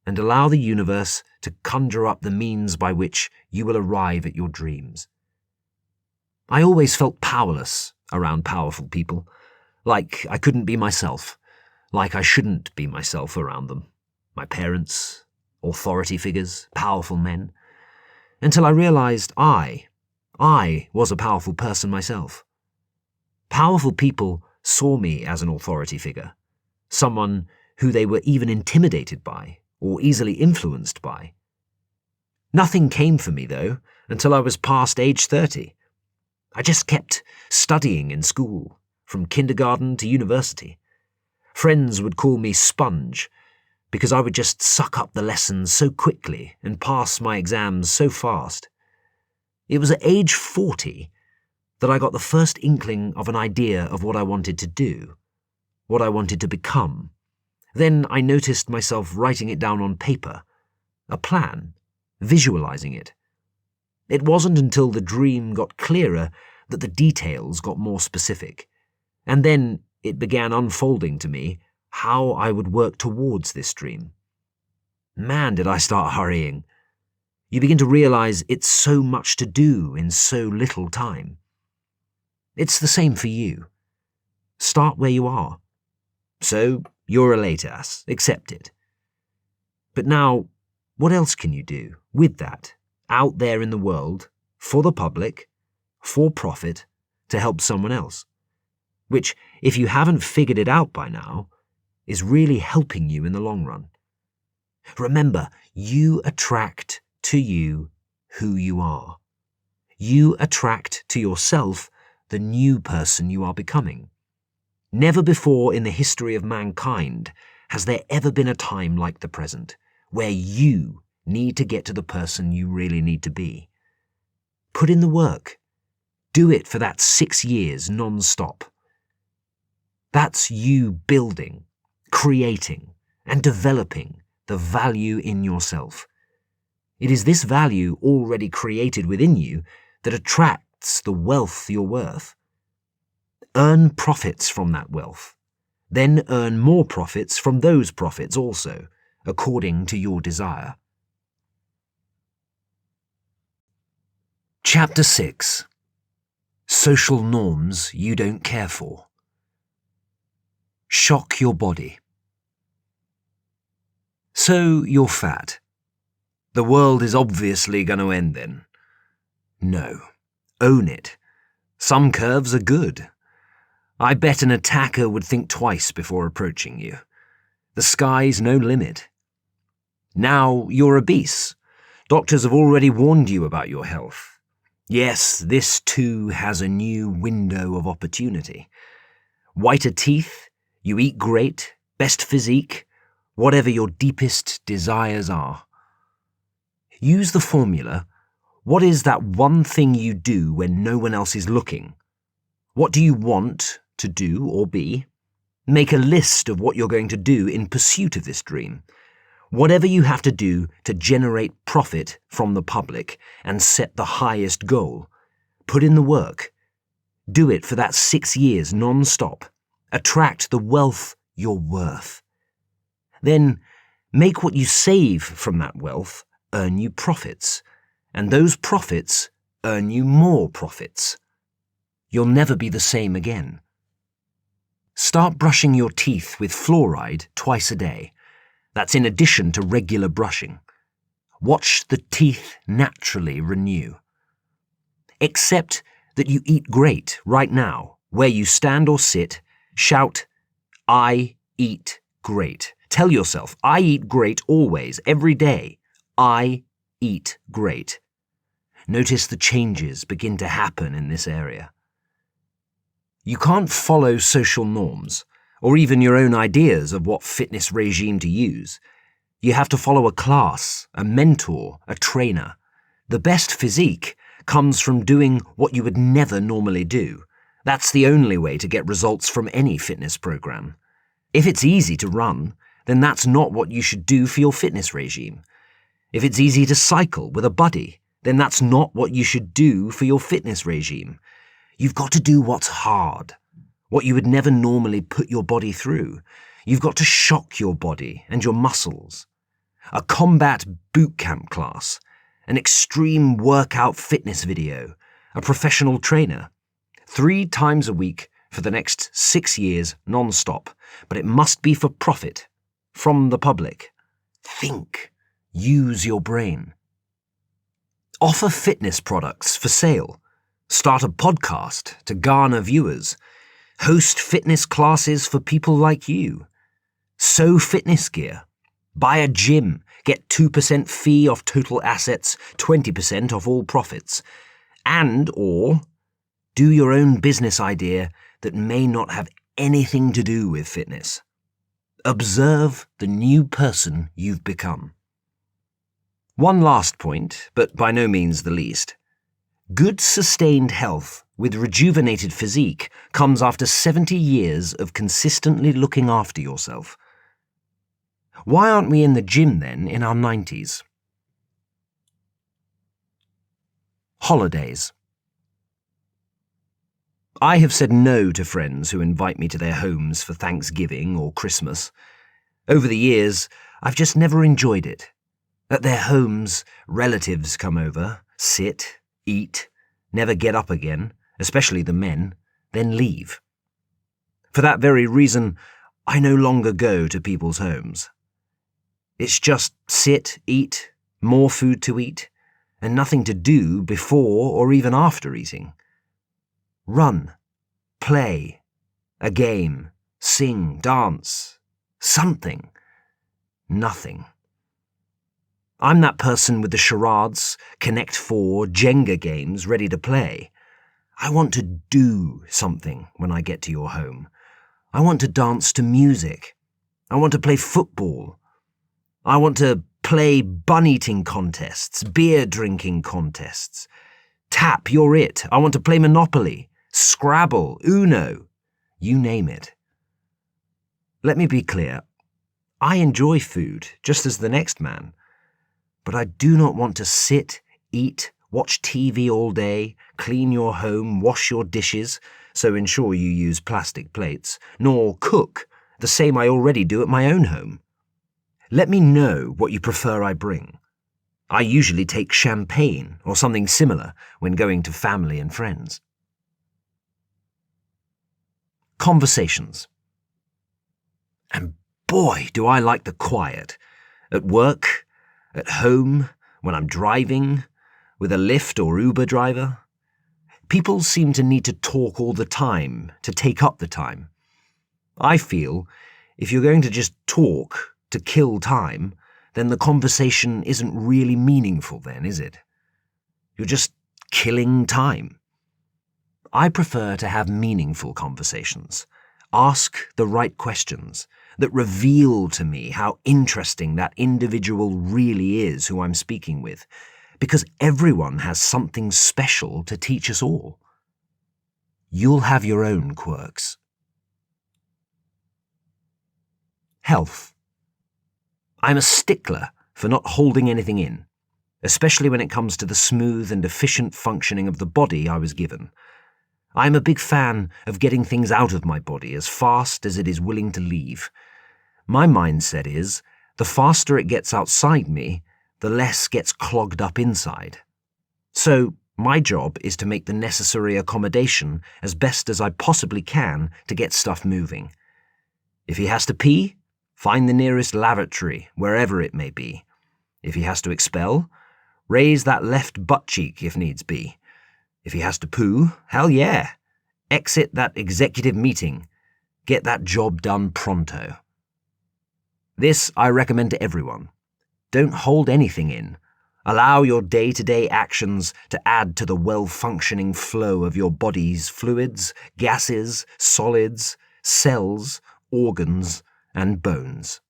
and allow the universe to conjure up the means by which you will arrive at your dreams. I always felt powerless around powerful people, like I couldn't be myself, like I shouldn't be myself around them, my parents, authority figures, powerful men, until I realized I was a powerful person myself. Powerful people saw me as an authority figure, someone who they were even intimidated by or easily influenced by. Nothing came for me, though, until I was past age 30. I just kept studying in school, from kindergarten to university. Friends would call me Sponge, because I would just suck up the lessons so quickly and pass my exams so fast. It was at age 40 that I got the first inkling of an idea of what I wanted to do, what I wanted to become. Then I noticed myself writing it down on paper, a plan, visualizing it. It wasn't until the dream got clearer that the details got more specific, and then it began unfolding to me how I would work towards this dream. Man, did I start hurrying. You begin to realize it's so much to do in so little time. It's the same for you. Start where you are. So, you're a late ass, accept it. But now, what else can you do with that, out there in the world, for the public, for profit, to help someone else? Which, if you haven't figured it out by now, is really helping you in the long run. Remember, you attract to you who you are. You attract to yourself the new person you are becoming. Never before in the history of mankind has there ever been a time like the present, where you need to get to the person you really need to be. Put in the work. Do it for that 6 years non-stop. That's you building, creating, and developing the value in yourself. It is this value already created within you that attracts the wealth you're worth. Earn profits from that wealth. Then earn more profits from those profits also, according to your desire. Chapter 6. Social norms you don't care for. Shock your body. So you're fat. The world is obviously going to end then. No. Own it. Some curves are good. I bet an attacker would think twice before approaching you. The sky's no limit. Now you're obese. Doctors have already warned you about your health. Yes, this too has a new window of opportunity. Whiter teeth, you eat great, best physique, whatever your deepest desires are. Use the formula, what is that one thing you do when no one else is looking? What do you want to do or be? Make a list of what you're going to do in pursuit of this dream. Whatever you have to do to generate profit from the public and set the highest goal, put in the work. Do it for that 6 years non-stop. Attract the wealth you're worth. Then make what you save from that wealth earn you profits, and those profits earn you more profits. You'll never be the same again. Start brushing your teeth with fluoride twice a day. That's in addition to regular brushing. Watch the teeth naturally renew. Accept that you eat great right now. Where you stand or sit, shout, I eat great. Tell yourself, I eat great always, every day. I eat great. Notice the changes begin to happen in this area. You can't follow social norms, or even your own ideas of what fitness regime to use. You have to follow a class, a mentor, a trainer. The best physique comes from doing what you would never normally do, That's the only way to get results from any fitness program. If it's easy to run, then that's not what you should do for your fitness regime. If it's easy to cycle with a buddy, then that's not what you should do for your fitness regime. You've got to do what's hard, what you would never normally put your body through. You've got to shock your body and your muscles. A combat boot camp class, an extreme workout fitness video, a professional trainer. 3 times a week for the next 6 years non-stop, but it must be for profit, from the public. Think. Use your brain. Offer fitness products for sale. Start a podcast to garner viewers. Host fitness classes for people like you. Sew fitness gear. Buy a gym. Get 2% fee off total assets, 20% off all profits. Or do your own business idea that may not have anything to do with fitness. Observe the new person you've become. One last point, but by no means the least. Good sustained health with rejuvenated physique comes after 70 years of consistently looking after yourself. Why aren't we in the gym then in our 90s? Holidays. I have said no to friends who invite me to their homes for Thanksgiving or Christmas. Over the years, I've just never enjoyed it. At their homes, relatives come over, sit, eat, never get up again, especially the men, then leave. For that very reason, I no longer go to people's homes. It's just sit, eat, more food to eat, and nothing to do before or even after eating. Run, play, a game, sing, dance, something, nothing. I'm that person with the charades, Connect 4, Jenga games ready to play. I want to do something when I get to your home. I want to dance to music. I want to play football. I want to play bun-eating contests, beer-drinking contests. Tap, you're it. I want to play Monopoly, Scrabble, Uno, you name it. Let me be clear. I enjoy food, just as the next man. But I do not want to sit, eat, watch TV all day, clean your home, wash your dishes, so ensure you use plastic plates, nor cook, the same I already do at my own home. Let me know what you prefer I bring. I usually take champagne or something similar when going to family and friends. Conversations. And boy, do I like the quiet. At work, at home, when I'm driving, with a Lyft or Uber driver. People seem to need to talk all the time, to take up the time. I feel if you're going to just talk to kill time, then the conversation isn't really meaningful then, is it? You're just killing time. I prefer to have meaningful conversations. Ask the right questions that reveal to me how interesting that individual really is who I'm speaking with, because everyone has something special to teach us all. You'll have your own quirks. Health. I'm a stickler for not holding anything in, especially when it comes to the smooth and efficient functioning of the body I was given. I'm a big fan of getting things out of my body as fast as it is willing to leave. My mindset is, the faster it gets outside me, the less gets clogged up inside. So, my job is to make the necessary accommodation as best as I possibly can to get stuff moving. If he has to pee, find the nearest lavatory, wherever it may be. If he has to expel, raise that left butt cheek if needs be. If he has to poo, hell yeah. Exit that executive meeting. Get that job done pronto. This I recommend to everyone. Don't hold anything in. Allow your day-to-day actions to add to the well-functioning flow of your body's fluids, gases, solids, cells, organs, and bones.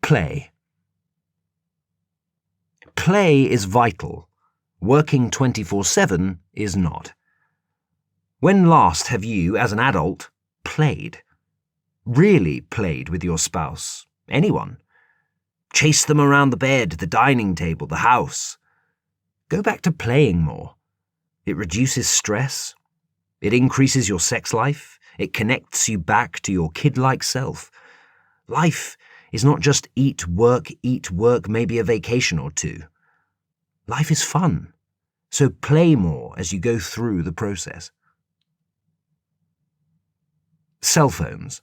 Play. Play is vital. Working 24/7 is not. When last have you, as an adult, played? Really played with your spouse? Anyone? Chased them around the bed, the dining table, the house? Go back to playing more. It reduces stress. It increases your sex life. It connects you back to your kid-like self. Life is not just eat, work, maybe a vacation or two. Life is fun, so play more as you go through the process. Cell phones.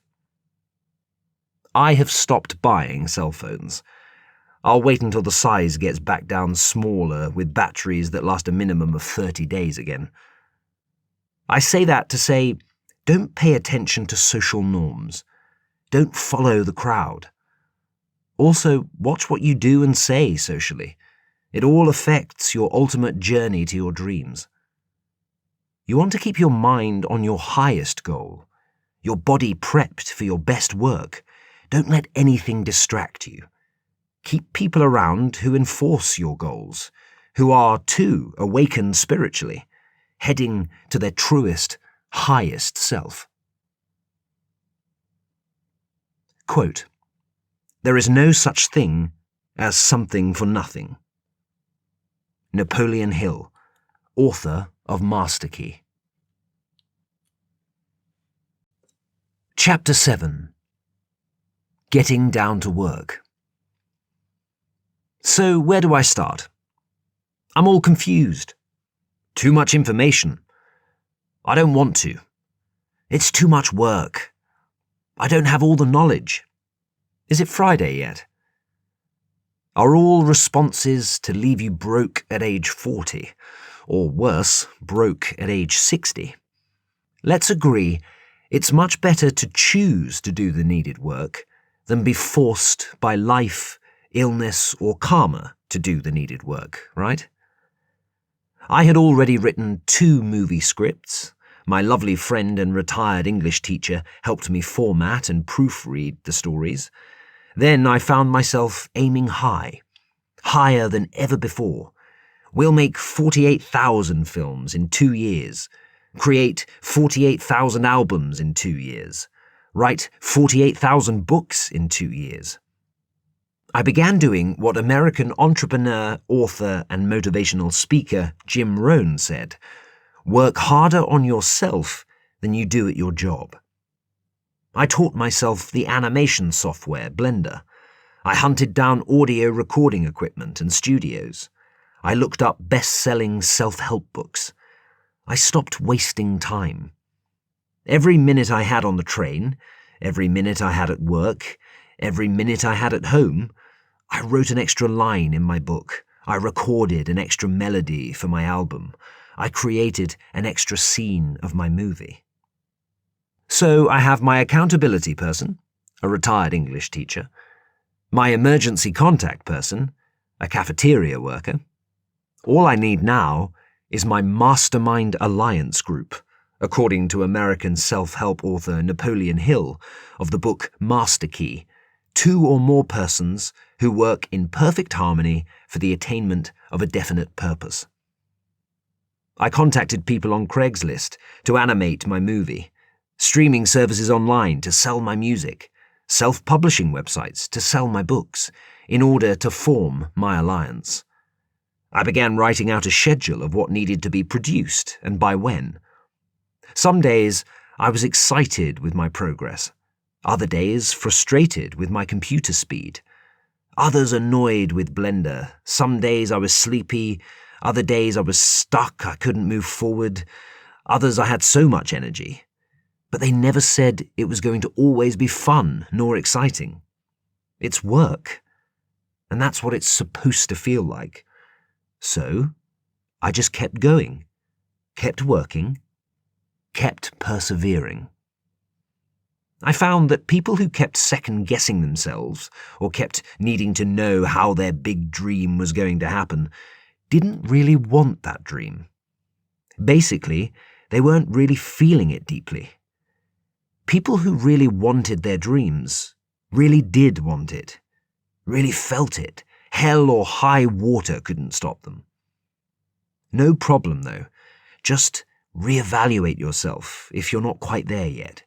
I have stopped buying cell phones. I'll wait until the size gets back down smaller with batteries that last a minimum of 30 days again. I say that to say, don't pay attention to social norms. Don't follow the crowd. Also, watch what you do and say socially. It all affects your ultimate journey to your dreams. You want to keep your mind on your highest goal, your body prepped for your best work. Don't let anything distract you. Keep people around who enforce your goals, who are, too, awakened spiritually, heading to their truest, highest self. Quote, "There is no such thing as something for nothing." Napoleon Hill, author of Master Key. Chapter 7. Getting down to work. So where do I start? I'm all confused. Too much information. I don't want to. It's too much work. I don't have all the knowledge. Is it Friday yet? Are all responses to leave you broke at age 40, or worse, broke at age 60? Let's agree, it's much better to choose to do the needed work than be forced by life, illness, or karma to do the needed work, right? I had already written 2 movie scripts. My lovely friend and retired English teacher helped me format and proofread the stories. Then I found myself aiming high, higher than ever before. We'll make 48,000 films in 2 years, create 48,000 albums in 2 years, write 48,000 books in 2 years. I began doing what American entrepreneur, author, and motivational speaker Jim Rohn said: work harder on yourself than you do at your job. I taught myself the animation software Blender. I hunted down audio recording equipment and studios. I looked up best-selling self-help books. I stopped wasting time. Every minute I had on the train, every minute I had at work, every minute I had at home, I wrote an extra line in my book. I recorded an extra melody for my album. I created an extra scene of my movie. So I have my accountability person, a retired English teacher, my emergency contact person, a cafeteria worker. All I need now is my mastermind alliance group, according to American self-help author Napoleon Hill of the book Master Key, 2 or more persons who work in perfect harmony for the attainment of a definite purpose. I contacted people on Craigslist to animate my movie, streaming services online to sell my music, self-publishing websites to sell my books, in order to form my alliance. I began writing out a schedule of what needed to be produced and by when. Some days I was excited with my progress, other days frustrated with my computer speed, others annoyed with Blender. Some days I was sleepy, other days I was stuck, I couldn't move forward, others I had so much energy. But they never said it was going to always be fun nor exciting. It's work, and that's what it's supposed to feel like. So I just kept going, kept working, kept persevering. I found that people who kept second-guessing themselves or kept needing to know how their big dream was going to happen didn't really want that dream. Basically, they weren't really feeling it deeply. People who really wanted their dreams really did want it, really felt it. Hell or high water couldn't stop them. No problem, though. Just reevaluate yourself if you're not quite there yet.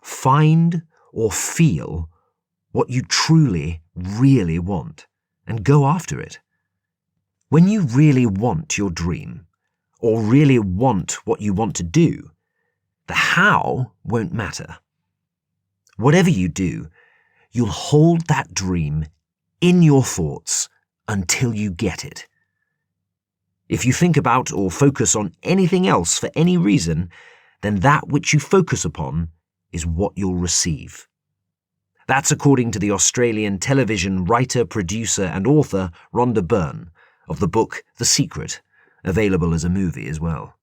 Find or feel what you truly, really want, and go after it. When you really want your dream, or really want what you want to do, the how won't matter. Whatever you do, you'll hold that dream in your thoughts until you get it. If you think about or focus on anything else for any reason, then that which you focus upon is what you'll receive. That's according to the Australian television writer, producer and author Rhonda Byrne of the book The Secret, available as a movie as well.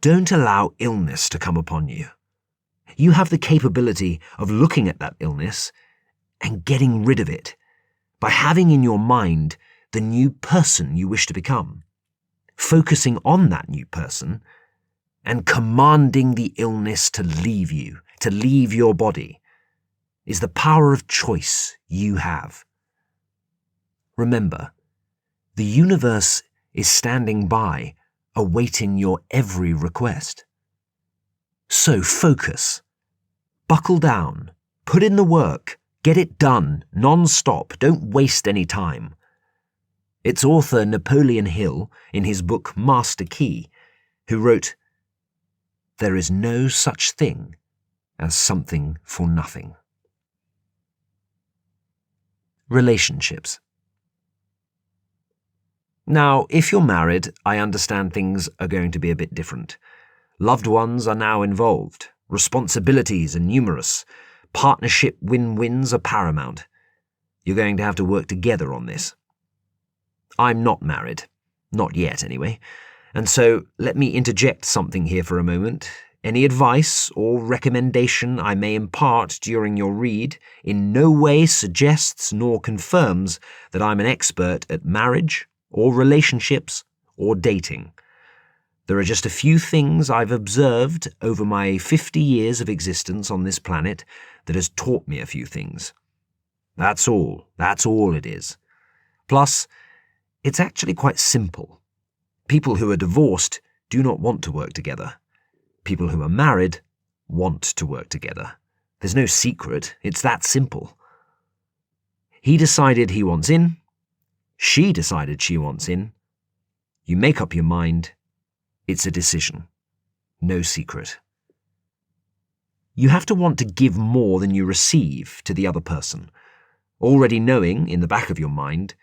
Don't allow illness to come upon you. You have the capability of looking at that illness and getting rid of it by having in your mind the new person you wish to become, focusing on that new person and commanding the illness to leave you, to leave your body, is the power of choice you have. Remember, the universe is standing by, awaiting your every request. So focus. Buckle down. Put in the work. Get it done, non-stop. Don't waste any time. It's author Napoleon Hill, in his book Master Key, who wrote, "There is no such thing as something for nothing." Relationships. Now, if you're married, I understand things are going to be a bit different. Loved ones are now involved. Responsibilities are numerous. Partnership win-wins are paramount. You're going to have to work together on this. I'm not married. Not yet, anyway. And so let me interject something here for a moment. Any advice or recommendation I may impart during your read in no way suggests nor confirms that I'm an expert at marriage or relationships or dating. There are just a few things I've observed over my 50 years of existence on this planet that has taught me a few things. That's all it is. Plus, it's actually quite simple. People who are divorced do not want to work together. People who are married want to work together. There's no secret, it's that simple. He decided he wants in. She decided she wants in. You make up your mind. It's a decision. No secret. You have to want to give more than you receive to the other person, already knowing, in the back of your mind,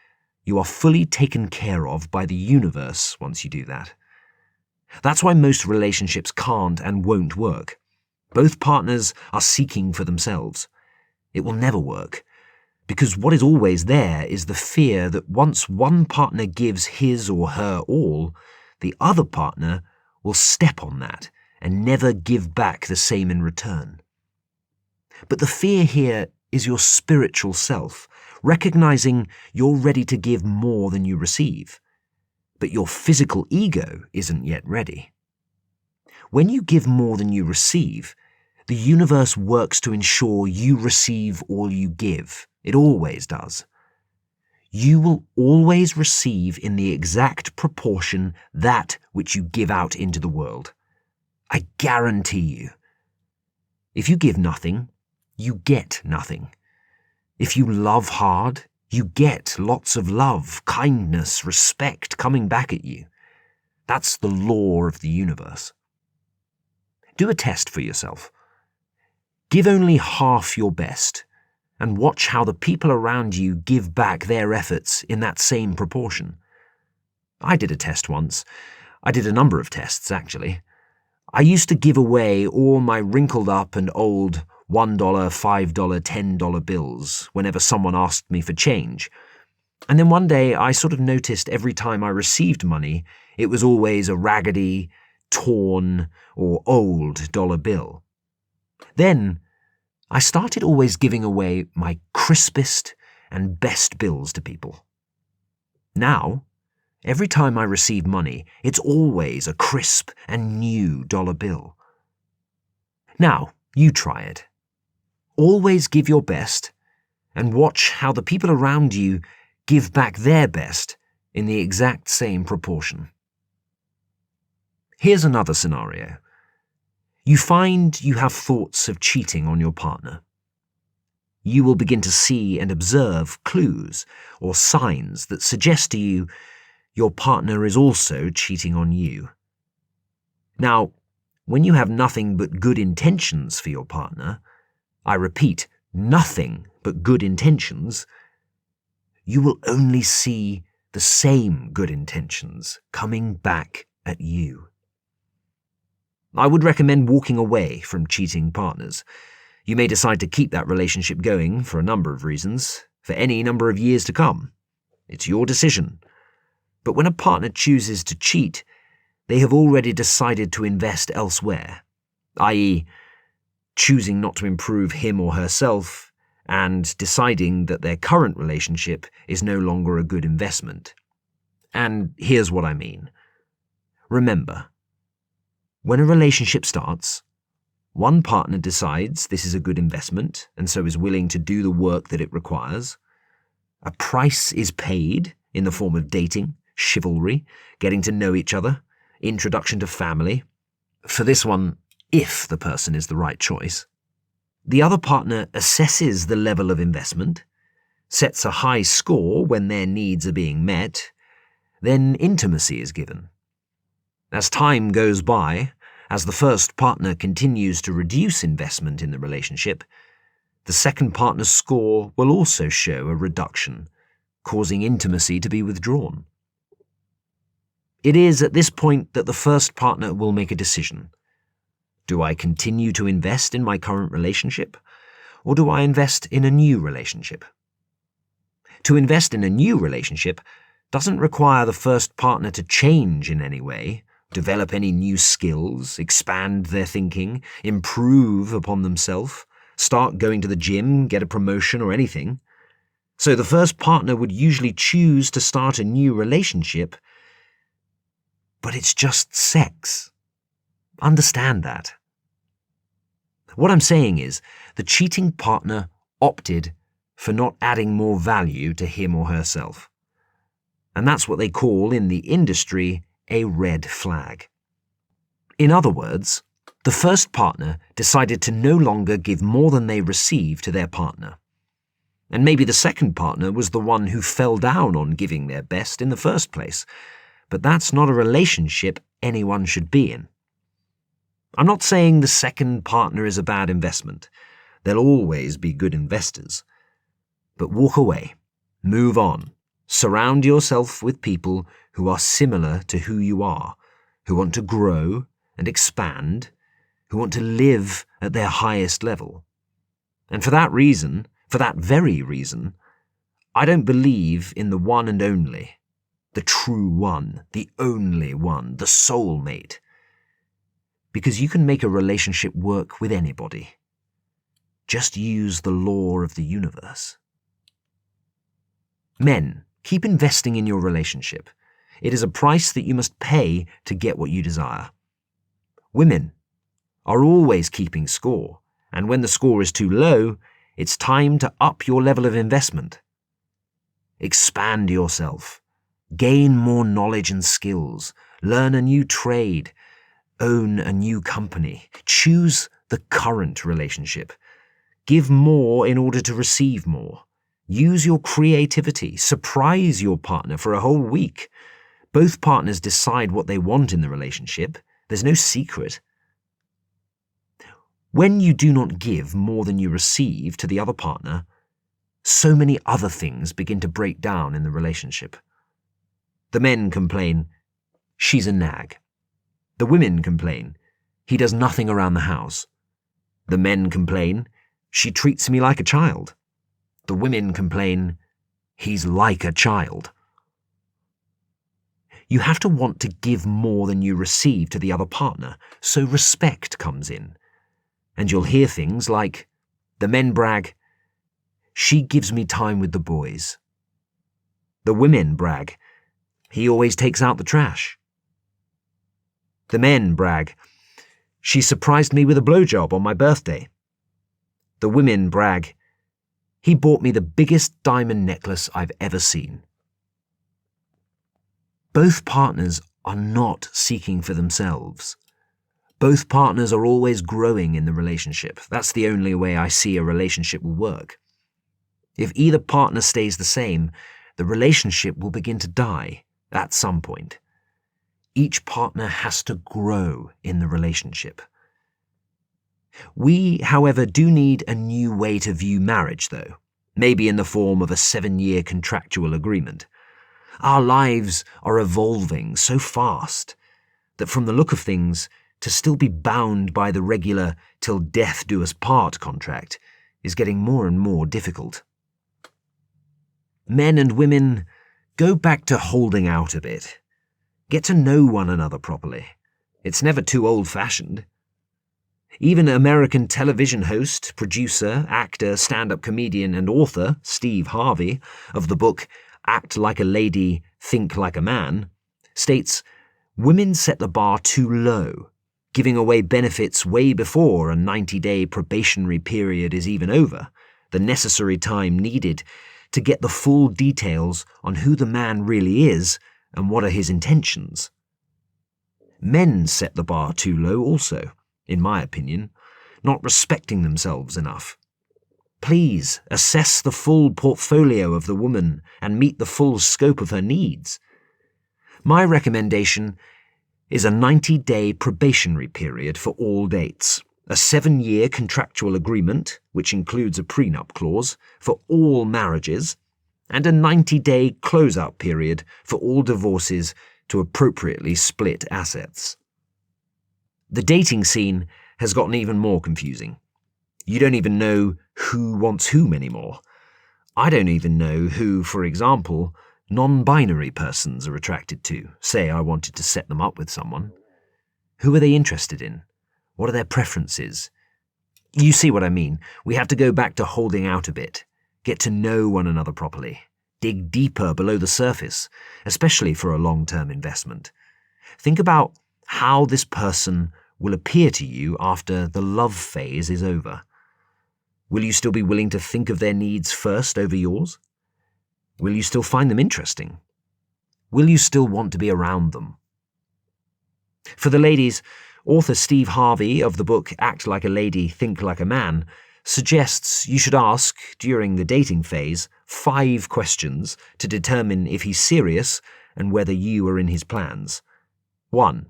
you are fully taken care of by the universe once you do that. That's why most relationships can't and won't work. Both partners are seeking for themselves. It will never work, because what is always there is the fear that once one partner gives his or her all, the other partner will step on that and never give back the same in return. But the fear here is your spiritual self, recognizing you're ready to give more than you receive. But your physical ego isn't yet ready. When you give more than you receive, the universe works to ensure you receive all you give. It always does. You will always receive in the exact proportion that which you give out into the world. I guarantee you. If you give nothing, you get nothing. If you love hard, you get lots of love, kindness, respect coming back at you. That's the law of the universe. Do a test for yourself. Give only half your best, and watch how the people around you give back their efforts in that same proportion. I did a test once. I did a number of tests, actually. I used to give away all my wrinkled up and old $1, $5, $10 bills whenever someone asked me for change. And then one day I sort of noticed every time I received money, it was always a raggedy, torn, or old dollar bill. Then I started always giving away my crispest and best bills to people. Now, every time I receive money, it's always a crisp and new dollar bill. Now, you try it. Always give your best, and watch how the people around you give back their best in the exact same proportion. Here's another scenario. You find you have thoughts of cheating on your partner. You will begin to see and observe clues or signs that suggest to you your partner is also cheating on you. Now, when you have nothing but good intentions for your partner, I repeat, nothing but good intentions, you will only see the same good intentions coming back at you. I would recommend walking away from cheating partners. You may decide to keep that relationship going for a number of reasons, for any number of years to come. It's your decision. But when a partner chooses to cheat, they have already decided to invest elsewhere, i.e., choosing not to improve him or herself and deciding that their current relationship is no longer a good investment. And here's what I mean. Remember, when a relationship starts, one partner decides this is a good investment and so is willing to do the work that it requires. A price is paid in the form of dating, chivalry, getting to know each other, introduction to family. For this one, if the person is the right choice. The other partner assesses the level of investment, sets a high score when their needs are being met, then intimacy is given. As time goes by, as the first partner continues to reduce investment in the relationship, the second partner's score will also show a reduction, causing intimacy to be withdrawn. It is at this point that the first partner will make a decision. Do I continue to invest in my current relationship, or do I invest in a new relationship? To invest in a new relationship doesn't require the first partner to change in any way, develop any new skills, expand their thinking, improve upon themselves, start going to the gym, get a promotion or anything. So the first partner would usually choose to start a new relationship, but it's just sex. Understand that. What I'm saying is, the cheating partner opted for not adding more value to him or herself. And that's what they call in the industry a red flag. In other words, the first partner decided to no longer give more than they received to their partner. And maybe the second partner was the one who fell down on giving their best in the first place. But that's not a relationship anyone should be in. I'm not saying the second partner is a bad investment. There'll always be good investors. But walk away. Move on. Surround yourself with people who are similar to who you are, who want to grow and expand, who want to live at their highest level. And for that reason, for that very reason, I don't believe in the one and only, the true one, the only one, the soulmate. Because you can make a relationship work with anybody. Just use the law of the universe. Men, keep investing in your relationship. It is a price that you must pay to get what you desire. Women are always keeping score, and when the score is too low, it's time to up your level of investment. Expand yourself. Gain more knowledge and skills. Learn a new trade. Own a new company. Choose the current relationship. Give more in order to receive more. Use your creativity. Surprise your partner for a whole week. Both partners decide what they want in the relationship. There's no secret. When you do not give more than you receive to the other partner, so many other things begin to break down in the relationship. The men complain, "She's a nag." The women complain, "He does nothing around the house." The men complain, "She treats me like a child." The women complain, "He's like a child." You have to want to give more than you receive to the other partner, so respect comes in. And you'll hear things like, the men brag, "She gives me time with the boys." The women brag, "He always takes out the trash." The men brag, "She surprised me with a blowjob on my birthday." The women brag, "He bought me the biggest diamond necklace I've ever seen." Both partners are not seeking for themselves. Both partners are always growing in the relationship. That's the only way I see a relationship will work. If either partner stays the same, the relationship will begin to die at some point. Each partner has to grow in the relationship. We, however, do need a new way to view marriage, though, maybe in the form of a 7-year contractual agreement. Our lives are evolving so fast that from the look of things, to still be bound by the regular "till death do us part" contract is getting more and more difficult. Men and women, go back to holding out a bit. Get to know one another properly. It's never too old-fashioned. Even American television host, producer, actor, stand-up comedian and author Steve Harvey of the book Act Like a Lady, Think Like a Man states, "Women set the bar too low, giving away benefits way before a 90-day probationary period is even over, the necessary time needed to get the full details on who the man really is and what are his intentions. Men set the bar too low also, in my opinion, not respecting themselves enough. Please assess the full portfolio of the woman and meet the full scope of her needs. My recommendation is a 90-day probationary period for all dates, a 7-year contractual agreement, which includes a prenup clause, for all marriages, and a 90-day close-out period for all divorces to appropriately split assets." The dating scene has gotten even more confusing. You don't even know who wants whom anymore. I don't even know who, for example, non-binary persons are attracted to. Say I wanted to set them up with someone. Who are they interested in? What are their preferences? You see what I mean. We have to go back to holding out a bit, get to know one another properly, dig deeper below the surface, especially for a long-term investment. Think about how this person will appear to you after the love phase is over. Will you still be willing to think of their needs first over yours? Will you still find them interesting? Will you still want to be around them? For the ladies, author Steve Harvey of the book Act Like a Lady, Think Like a Man suggests you should ask, during the dating phase, 5 questions to determine if he's serious and whether you are in his plans. 1.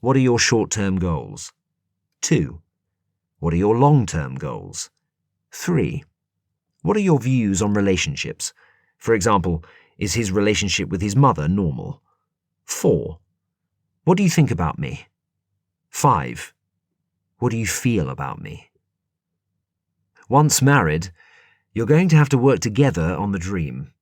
What are your short-term goals? 2. What are your long-term goals? 3. What are your views on relationships? For example, is his relationship with his mother normal? 4. What do you think about me? 5. What do you feel about me? Once married, you're going to have to work together on the dream.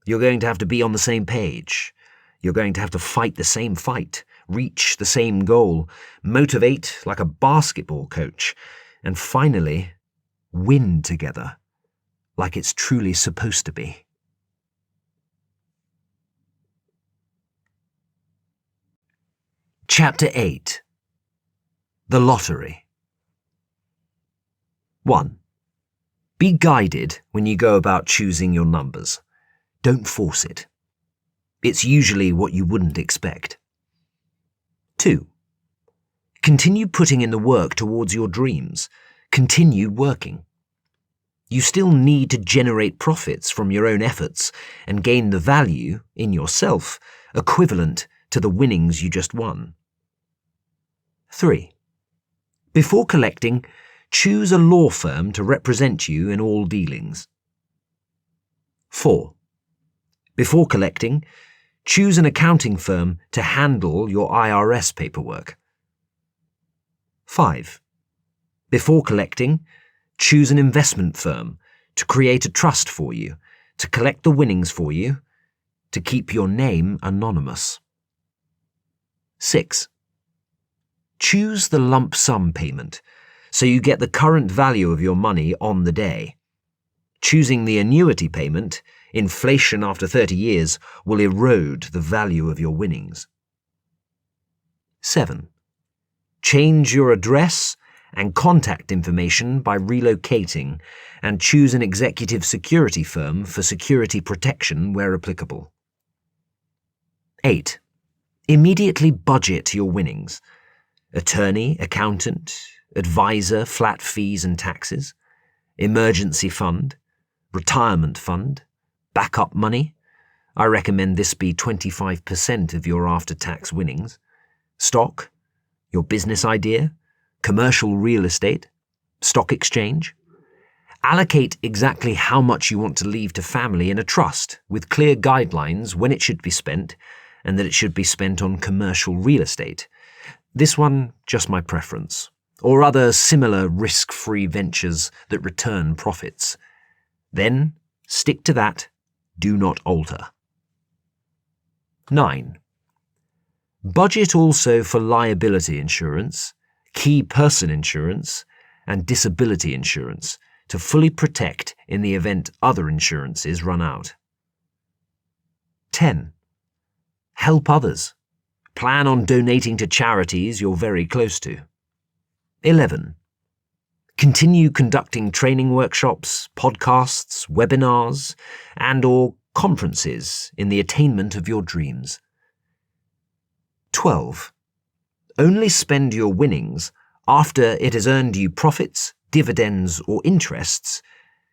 You're going to have to be on the same page. You're going to have to fight the same fight, reach the same goal, motivate like a basketball coach, and finally, win together, like it's truly supposed to be. Chapter 8. The Lottery. 1. Be guided when you go about choosing your numbers. Don't force it. It's usually what you wouldn't expect. 2. Continue putting in the work towards your dreams. Continue working. You still need to generate profits from your own efforts and gain the value, in yourself, equivalent to the winnings you just won. 3. Before collecting, choose a law firm to represent you in all dealings. 4. Before collecting, choose an accounting firm to handle your IRS paperwork. 5. Before collecting, choose an investment firm to create a trust for you, to collect the winnings for you, to keep your name anonymous. 6. Choose the lump sum payment, so you get the current value of your money on the day. Choosing the annuity payment, inflation after 30 years, will erode the value of your winnings. 7. Change your address and contact information by relocating, and choose an executive security firm for security protection where applicable. 8. Immediately budget your winnings. Attorney, accountant, advisor, flat fees and taxes, emergency fund, retirement fund, backup money. I recommend this be 25% of your after-tax winnings. Stock, your business idea, commercial real estate, stock exchange. Allocate exactly how much you want to leave to family in a trust, with clear guidelines when it should be spent, and that it should be spent on commercial real estate. This one, just my preference, or other similar risk-free ventures that return profits. Then, stick to that, do not alter. 9. Budget also for liability insurance, key person insurance, and disability insurance to fully protect in the event other insurances run out. 10. Help others. Plan on donating to charities you're very close to. 11. Continue conducting training workshops, podcasts, webinars, and/or conferences in the attainment of your dreams. 12. Only spend your winnings after it has earned you profits, dividends, or interests,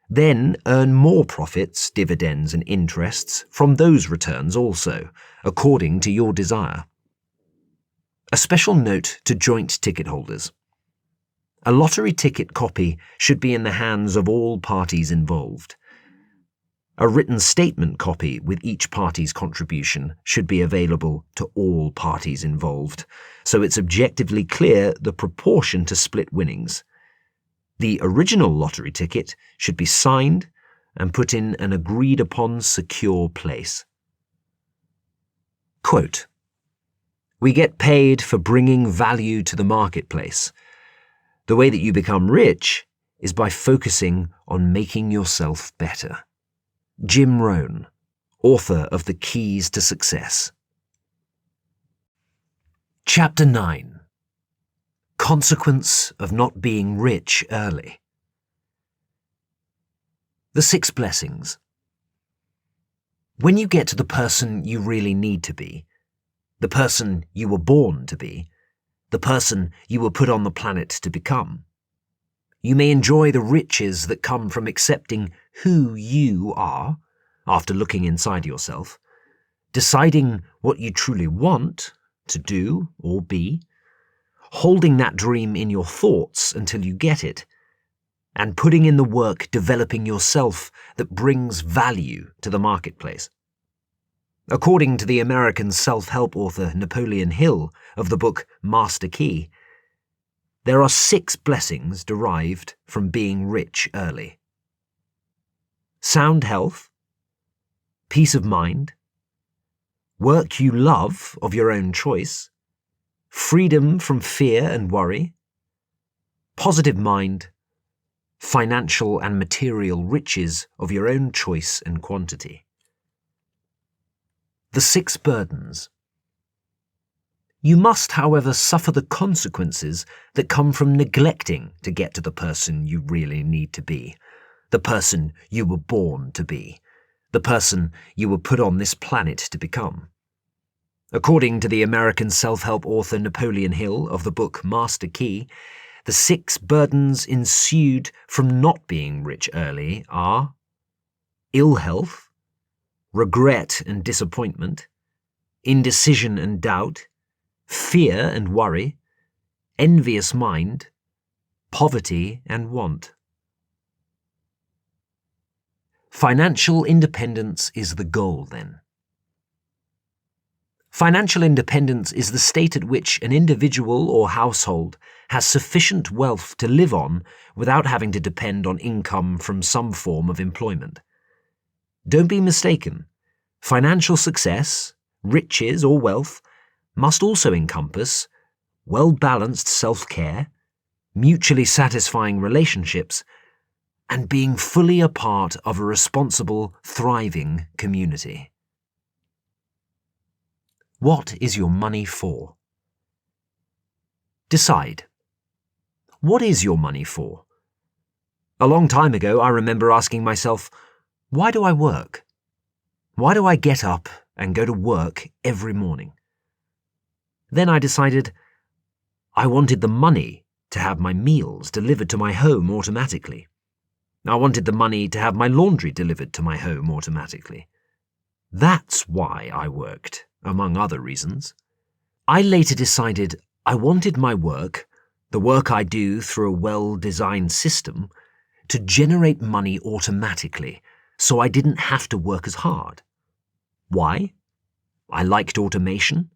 then earn more profits, dividends, and interests from those returns also, according to your desire. A special note to joint ticket holders. A lottery ticket copy should be in the hands of all parties involved. A written statement copy with each party's contribution should be available to all parties involved, so it's objectively clear the proportion to split winnings. The original lottery ticket should be signed and put in an agreed-upon secure place. Quote, "We get paid for bringing value to the marketplace. The way that you become rich is by focusing on making yourself better." Jim Rohn, author of The Keys to Success. Chapter 9. Consequence of not being rich early. The 6 blessings. When you get to the person you really need to be, the person you were born to be, the person you were put on the planet to become, you may enjoy the riches that come from accepting who you are after looking inside yourself, deciding what you truly want to do or be, holding that dream in your thoughts until you get it, and putting in the work developing yourself that brings value to the marketplace. According to the American self-help author Napoleon Hill of the book Master Key, there are 6 blessings derived from being rich early. Sound health, peace of mind, work you love of your own choice, freedom from fear and worry, positive mind, financial and material riches of your own choice and quantity. The 6 burdens. You must, however, suffer the consequences that come from neglecting to get to the person you really need to be, the person you were born to be, the person you were put on this planet to become. According to the American self-help author Napoleon Hill of the book Master Key, the 6 burdens ensued from not being rich early are ill health, regret and disappointment, indecision and doubt, fear and worry, envious mind, poverty and want. Financial independence is the goal, then. Financial independence is the state at which an individual or household has sufficient wealth to live on without having to depend on income from some form of employment. Don't be mistaken. Financial success, riches or wealth, must also encompass well-balanced self-care, mutually satisfying relationships, and being fully a part of a responsible, thriving community. What is your money for? Decide. What is your money for? A long time ago, I remember asking myself, why do I work? Why do I get up and go to work every morning. Then I decided I wanted the money to have my meals delivered to my home automatically. I wanted the money to have my laundry delivered to my home automatically. That's why I worked, among other reasons. I later decided I wanted my work, the work I do through a well-designed system, to generate money automatically, so I didn't have to work as hard. Why? I liked automation,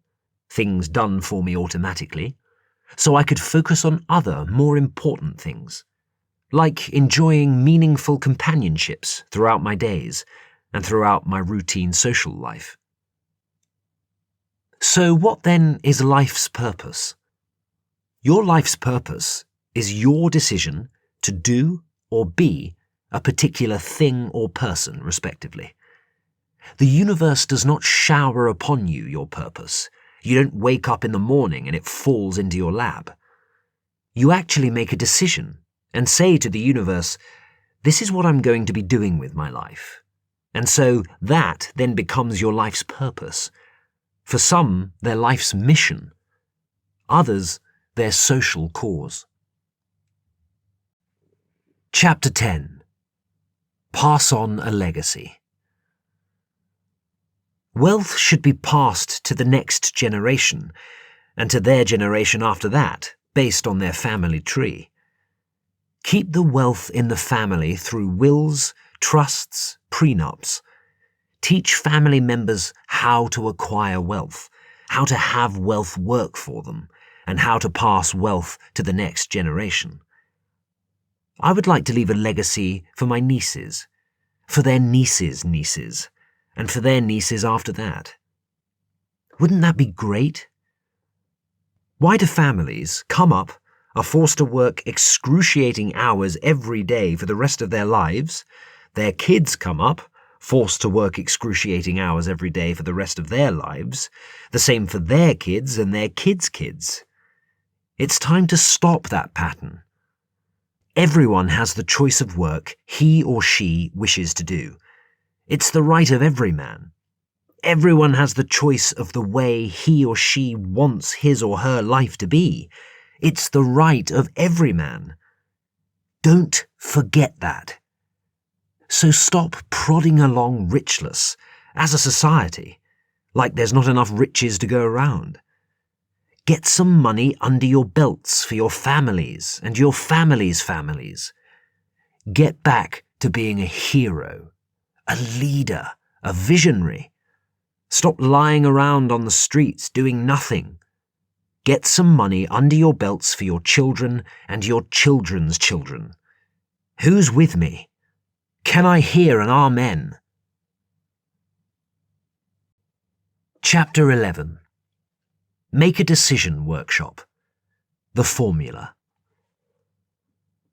things done for me automatically, so I could focus on other, more important things, like enjoying meaningful companionships throughout my days and throughout my routine social life. So what then is life's purpose? Your life's purpose is your decision to do or be a particular thing or person, respectively. The universe does not shower upon you your purpose. You don't wake up in the morning and it falls into your lap. You actually make a decision and say to the universe, this is what I'm going to be doing with my life. And so that then becomes your life's purpose. For some, their life's mission. Others, their social cause. Chapter 10. Pass on a legacy. Wealth should be passed to the next generation, and to their generation after that, based on their family tree. Keep the wealth in the family through wills, trusts, prenups. Teach family members how to acquire wealth, how to have wealth work for them, and how to pass wealth to the next generation. I would like to leave a legacy for my nieces, for their nieces' nieces, and for their nieces after that. Wouldn't that be great? Why do families come up, are forced to work excruciating hours every day for the rest of their lives? Their kids come up, forced to work excruciating hours every day for the rest of their lives. The same for their kids and their kids' kids. It's time to stop that pattern. Everyone has the choice of work he or she wishes to do. It's the right of every man. Everyone has the choice of the way he or she wants his or her life to be. It's the right of every man. Don't forget that. So stop prodding along richless, as a society, like there's not enough riches to go around. Get some money under your belts for your families and your families' families. Get back to being a hero, a leader, a visionary. Stop lying around on the streets doing nothing. Get some money under your belts for your children and your children's children. Who's with me? Can I hear an amen? Chapter 11. Make a Decision Workshop. The Formula.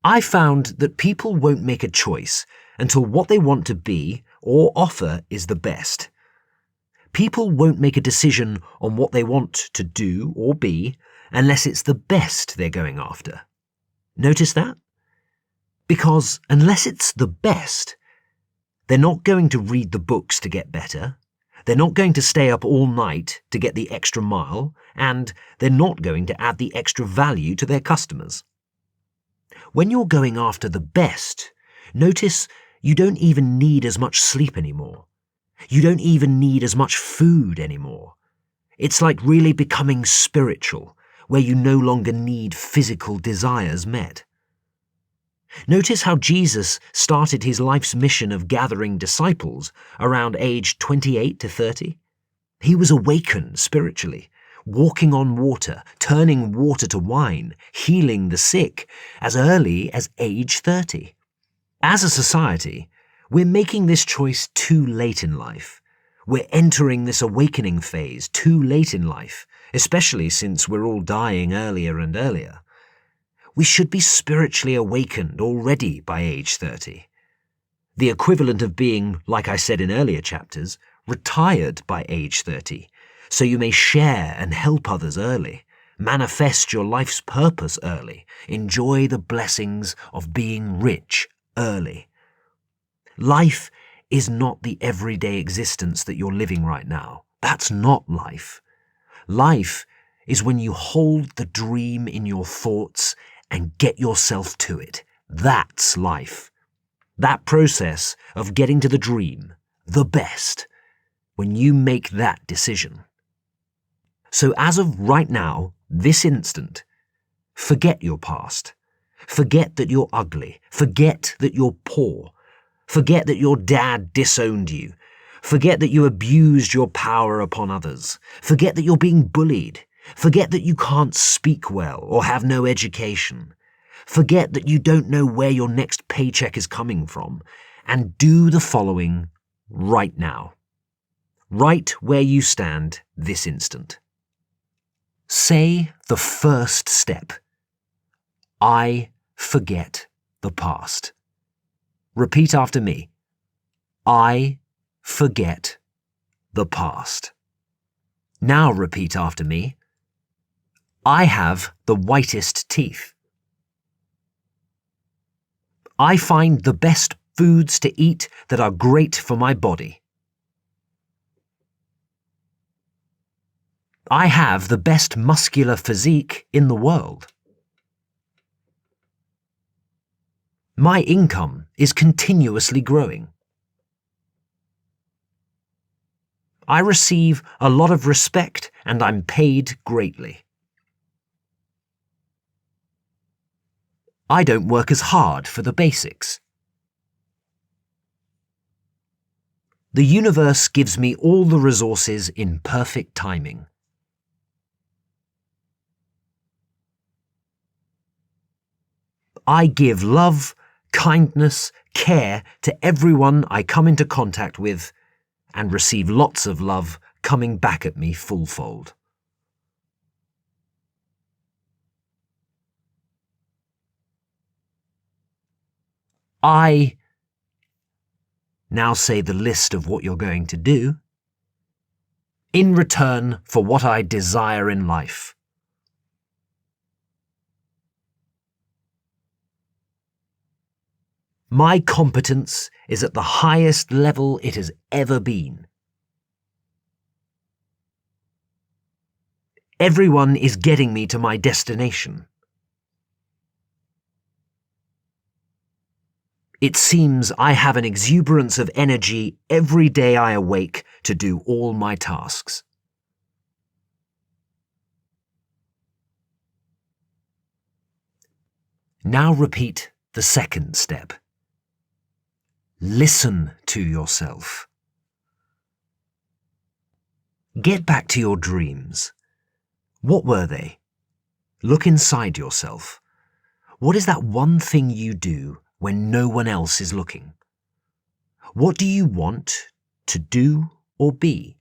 I found that people won't make a choice until what they want to be or offer is the best. People won't make a decision on what they want to do or be unless it's the best they're going after. Notice that? Because unless it's the best, they're not going to read the books to get better, they're not going to stay up all night to get the extra mile, and they're not going to add the extra value to their customers. When you're going after the best, notice you don't even need as much sleep anymore. You don't even need as much food anymore. It's like really becoming spiritual, where you no longer need physical desires met. Notice how Jesus started his life's mission of gathering disciples around age 28 to 30. He was awakened spiritually, walking on water, turning water to wine, healing the sick, as early as age 30. As a society, we're making this choice too late in life. We're entering this awakening phase too late in life, especially since we're all dying earlier and earlier. We should be spiritually awakened already by age 30. The equivalent of being, like I said in earlier chapters, retired by age 30, so you may share and help others early, manifest your life's purpose early, enjoy the blessings of being rich early. Life is not the everyday existence that you're living right now. That's not life. Life is when you hold the dream in your thoughts and get yourself to it. That's life. That process of getting to the dream, the best, when you make that decision. So as of right now, this instant, forget your past. Forget that you're ugly. Forget that you're poor. Forget that your dad disowned you. Forget that you abused your power upon others. Forget that you're being bullied. Forget that you can't speak well or have no education. Forget that you don't know where your next paycheck is coming from. And do the following right now. Right where you stand this instant. Say the first step. I forget the past. Repeat after me. I forget the past. Now repeat after me. I have the whitest teeth. I find the best foods to eat that are great for my body. I have the best muscular physique in the world. My income is continuously growing. I receive a lot of respect and I'm paid greatly. I don't work as hard for the basics. The universe gives me all the resources in perfect timing. I give love, kindness, care to everyone I come into contact with and receive lots of love coming back at me full-fold. I now say the list of what you're going to do in return for what I desire in life. My competence is at the highest level it has ever been. Everyone is getting me to my destination. It seems I have an exuberance of energy every day I awake to do all my tasks. Now repeat the second step. Listen to yourself. Get back to your dreams. What were they? Look inside yourself. What is that one thing you do when no one else is looking? What do you want to do or be?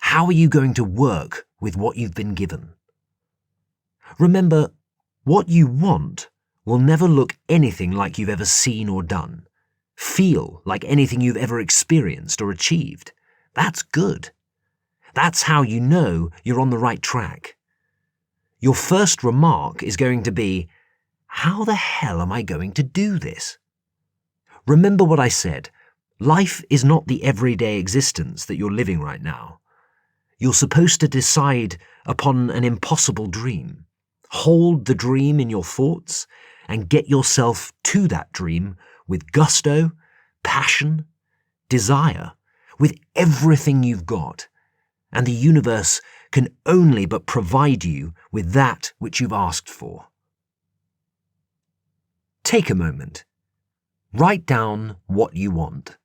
How are you going to work with what you've been given? Remember, what you want will never look anything like you've ever seen or done, feel like anything you've ever experienced or achieved. That's good. That's how you know you're on the right track. Your first remark is going to be, how the hell am I going to do this? Remember what I said. Life is not the everyday existence that you're living right now. You're supposed to decide upon an impossible dream. Hold the dream in your thoughts and get yourself to that dream with gusto, passion, desire, with everything you've got. And the universe can only but provide you with that which you've asked for. Take a moment. Write down what you want.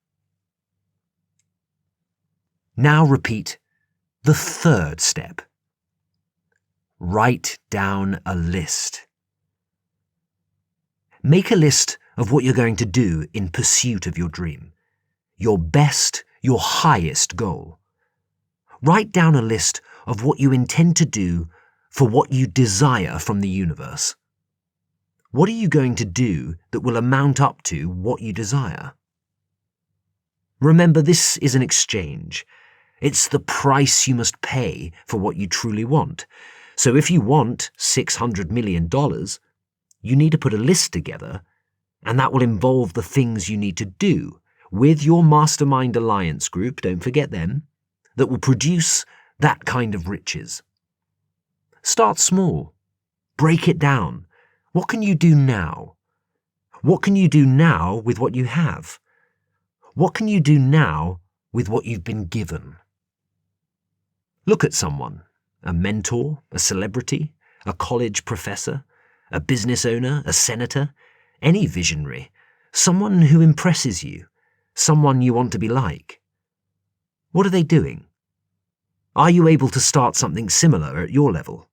Now repeat the third step. Write down a list. Make a list of what you're going to do in pursuit of your dream, your best, your highest goal. Write down a list of what you intend to do for what you desire from the universe. What are you going to do that will amount up to what you desire? Remember, this is an exchange. It's the price you must pay for what you truly want. So if you want $600 million, you need to put a list together, and that will involve the things you need to do, with your mastermind alliance group, don't forget them, that will produce that kind of riches. Start small. Break it down. What can you do now? What can you do now with what you have? What can you do now with what you've been given? Look at someone, a mentor, a celebrity, a college professor, a business owner, a senator, any visionary, someone who impresses you, someone you want to be like. What are they doing? Are you able to start something similar at your level?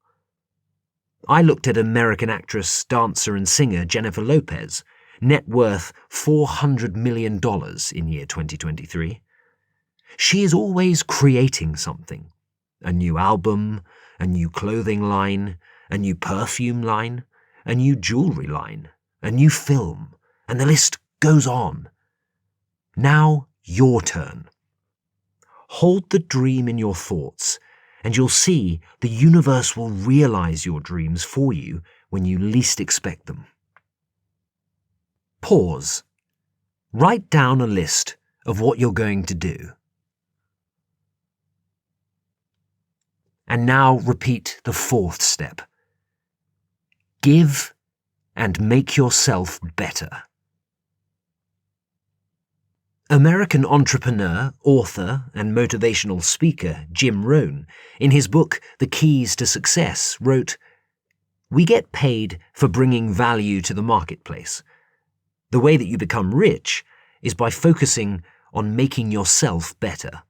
I looked at American actress, dancer and singer Jennifer Lopez, net worth $400 million in year 2023. She is always creating something. A new album, a new clothing line, a new perfume line, a new jewelry line, a new film, and the list goes on. Now your turn. Hold the dream in your thoughts, and you'll see the universe will realize your dreams for you when you least expect them. Pause. Write down a list of what you're going to do. And now repeat the fourth step. Give and make yourself better. American entrepreneur, author, and motivational speaker Jim Rohn, in his book The Keys to Success, wrote, "We get paid for bringing value to the marketplace. The way that you become rich is by focusing on making yourself better."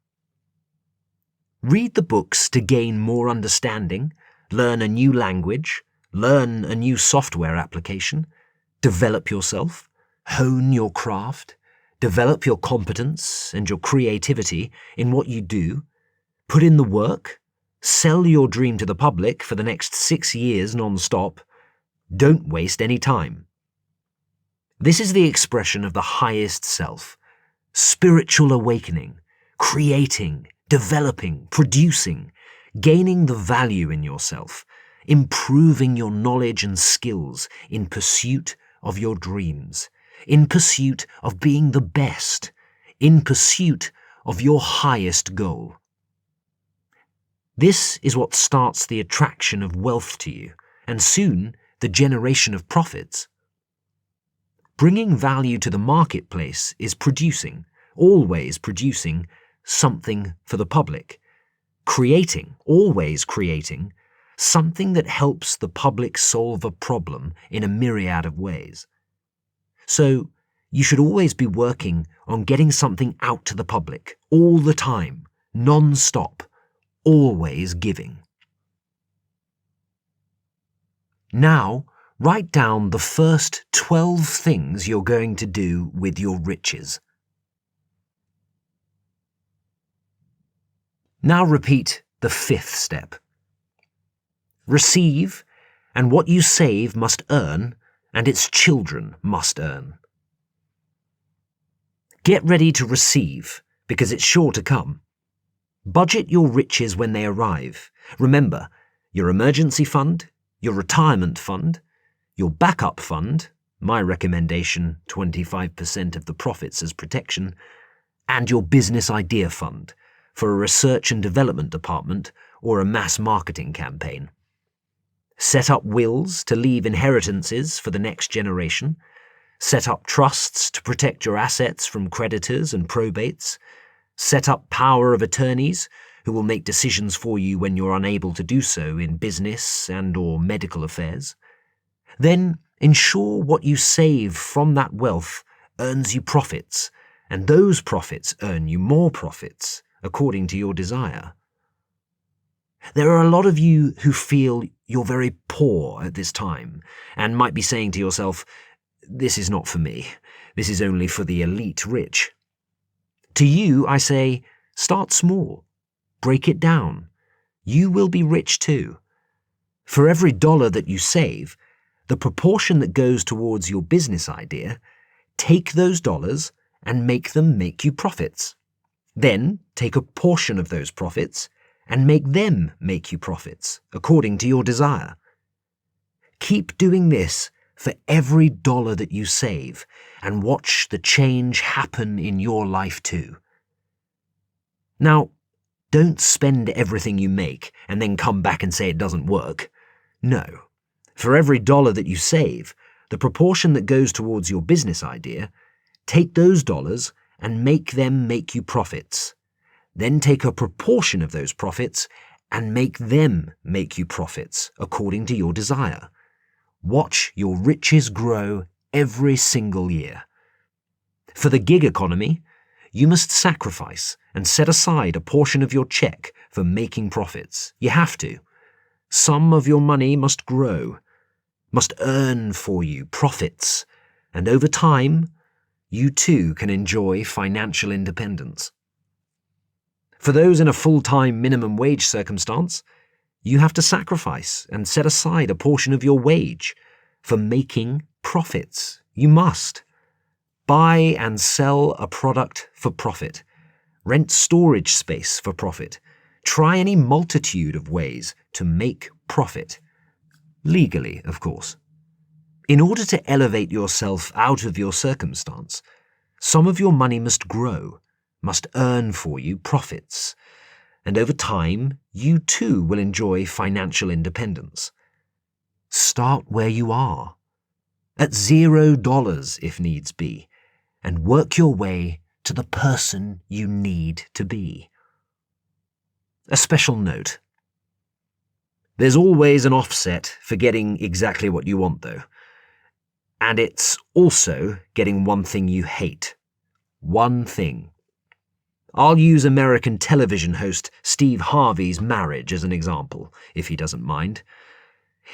Read the books to gain more understanding, learn a new language, learn a new software application, develop yourself, hone your craft, develop your competence and your creativity in what you do, put in the work, sell your dream to the public for the next 6 years non-stop. Don't waste any time. This is the expression of the highest self, spiritual awakening, creating, developing, producing, gaining the value in yourself, improving your knowledge and skills in pursuit of your dreams, in pursuit of being the best, in pursuit of your highest goal. This is what starts the attraction of wealth to you, and soon the generation of profits. Bringing value to the marketplace is producing, always producing, something for the public. Creating, always creating, something that helps the public solve a problem in a myriad of ways. So, you should always be working on getting something out to the public, all the time, non-stop, always giving. Now, write down the first 12 things you're going to do with your riches. Now repeat the fifth step. Receive, and what you save must earn, and its children must earn. Get ready to receive, because it's sure to come. Budget your riches when they arrive. Remember, your emergency fund, your retirement fund, your backup fund, my recommendation, 25% of the profits as protection, and your business idea fund for a research and development department or a mass marketing campaign. Set up wills to leave inheritances for the next generation. Set up trusts to protect your assets from creditors and probates. Set up power of attorneys who will make decisions for you when you're unable to do so in business and/or medical affairs. Then ensure what you save from that wealth earns you profits, and those profits earn you more profits according to your desire. There are a lot of you who feel you're very poor at this time and might be saying to yourself, "This is not for me. This is only for the elite rich." To you, I say, start small. Break it down. You will be rich too. For every dollar that you save, the proportion that goes towards your business idea, take those dollars and make them make you profits. Then take a portion of those profits and make them make you profits, according to your desire. Keep doing this for every dollar that you save and watch the change happen in your life too. Now, don't spend everything you make and then come back and say it doesn't work. No. For every dollar that you save, the proportion that goes towards your business idea, take those dollars and make them make you profits. Then take a proportion of those profits and make them make you profits according to your desire. Watch your riches grow every single year. For the gig economy, you must sacrifice and set aside a portion of your check for making profits. You have to. Some of your money must grow, must earn for you profits, and over time, you too can enjoy financial independence. For those in a full-time minimum wage circumstance, you have to sacrifice and set aside a portion of your wage for making profits. You must. Buy and sell a product for profit. Rent storage space for profit. Try any multitude of ways to make profit. Legally, of course. In order to elevate yourself out of your circumstance, some of your money must grow, must earn for you profits, and over time, you too will enjoy financial independence. Start where you are, at $0 if needs be, and work your way to the person you need to be. A special note. There's always an offset for getting exactly what you want, though. And it's also getting one thing you hate. One thing. I'll use American television host Steve Harvey's marriage as an example, if he doesn't mind.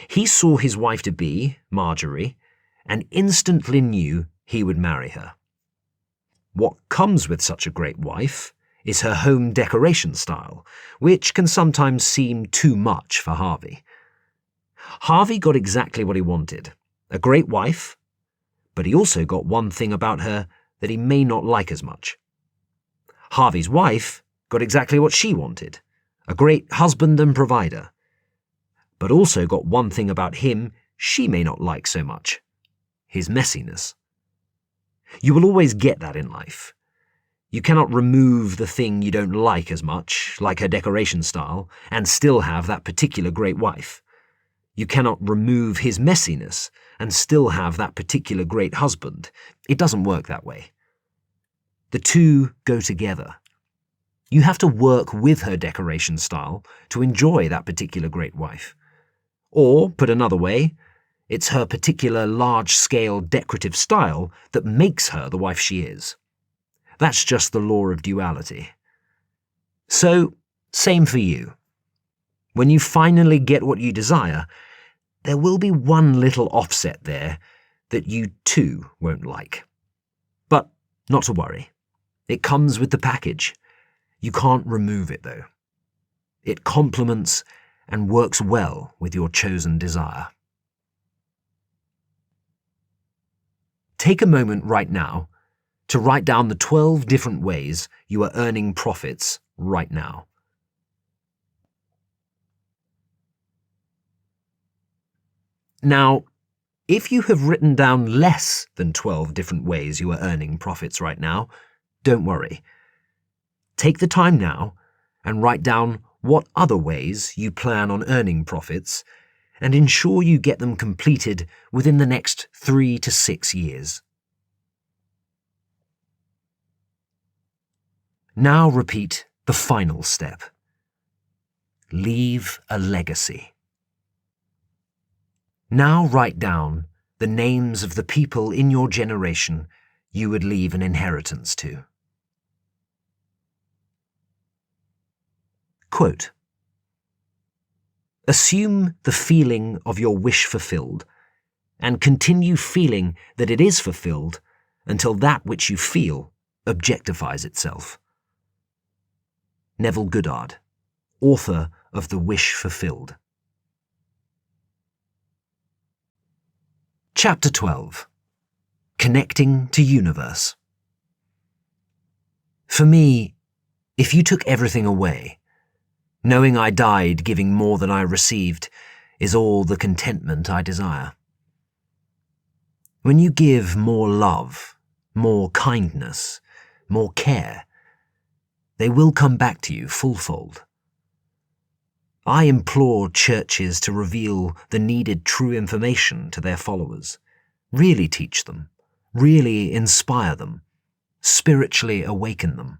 He saw his wife-to-be, Marjorie, and instantly knew he would marry her. What comes with such a great wife is her home decoration style, which can sometimes seem too much for Harvey. Harvey got exactly what he wanted, a great wife, but he also got one thing about her that he may not like as much. Harvey's wife got exactly what she wanted, a great husband and provider, but also got one thing about him she may not like so much, his messiness. You will always get that in life. You cannot remove the thing you don't like as much, like her decoration style, and still have that particular great wife. You cannot remove his messiness and still have that particular great husband. It doesn't work that way. The two go together. You have to work with her decoration style to enjoy that particular great wife. Or, put another way, it's her particular large-scale decorative style that makes her the wife she is. That's just the law of duality. So, same for you. When you finally get what you desire, there will be one little offset there that you too won't like. But not to worry. It comes with the package. You can't remove it, though. It complements and works well with your chosen desire. Take a moment right now to write down the 12 different ways you are earning profits right now. Now, if you have written down less than 12 different ways you are earning profits right now, don't worry. Take the time now and write down what other ways you plan on earning profits and ensure you get them completed within the next 3 to 6 years. Now repeat the final step. Leave a legacy. Now write down the names of the people in your generation you would leave an inheritance to. Quote, assume the feeling of your wish fulfilled and continue feeling that it is fulfilled until that which you feel objectifies itself. Neville Goddard, author of The Wish Fulfilled. Chapter 12. Connecting to Universe. For me, if you took everything away, knowing I died giving more than I received is all the contentment I desire. When you give more love, more kindness, more care, they will come back to you full-fold. I implore churches to reveal the needed true information to their followers, really teach them, really inspire them, spiritually awaken them.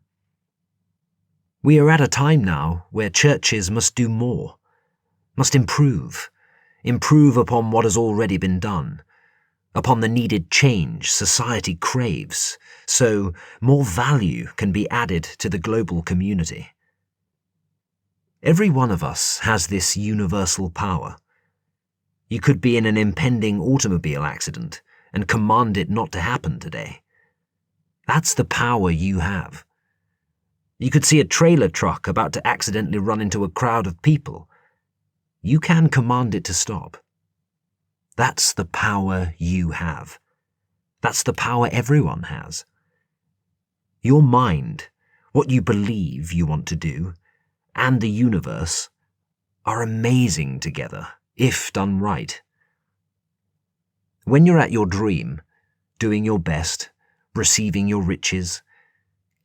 We are at a time now where churches must do more, must improve upon what has already been done, upon the needed change society craves, so more value can be added to the global community. Every one of us has this universal power. You could be in an impending automobile accident and command it not to happen today. That's the power you have. You could see a trailer truck about to accidentally run into a crowd of people. You can command it to stop. That's the power you have. That's the power everyone has. Your mind, what you believe you want to do, and the universe are amazing together, if done right. When you're at your dream, doing your best, receiving your riches,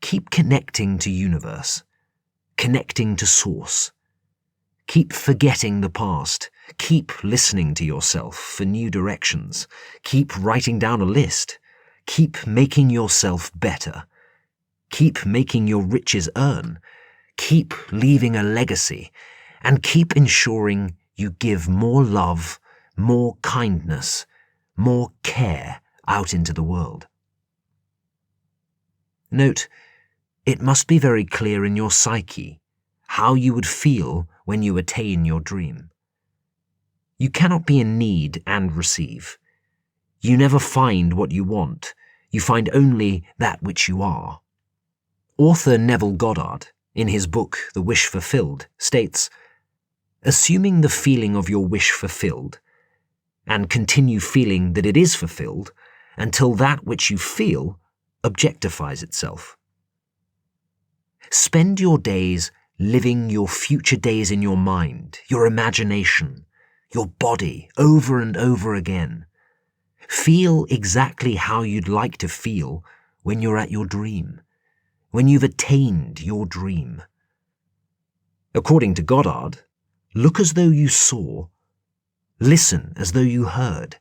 keep connecting to universe, connecting to source. Keep forgetting the past. Keep listening to yourself for new directions. Keep writing down a list. Keep making yourself better. Keep making your riches earn. Keep leaving a legacy. And keep ensuring you give more love, more kindness, more care out into the world. Note, it must be very clear in your psyche how you would feel when you attain your dream. You cannot be in need and receive. You never find what you want. You find only that which you are. Author Neville Goddard, in his book The Wish Fulfilled, states, "Assuming the feeling of your wish fulfilled, and continue feeling that it is fulfilled until that which you feel objectifies itself." Spend your days living your future days in your mind, your imagination, your body, over and over again. Feel exactly how you'd like to feel when you're at your dream, when you've attained your dream. According to Goddard, look as though you saw, listen as though you heard,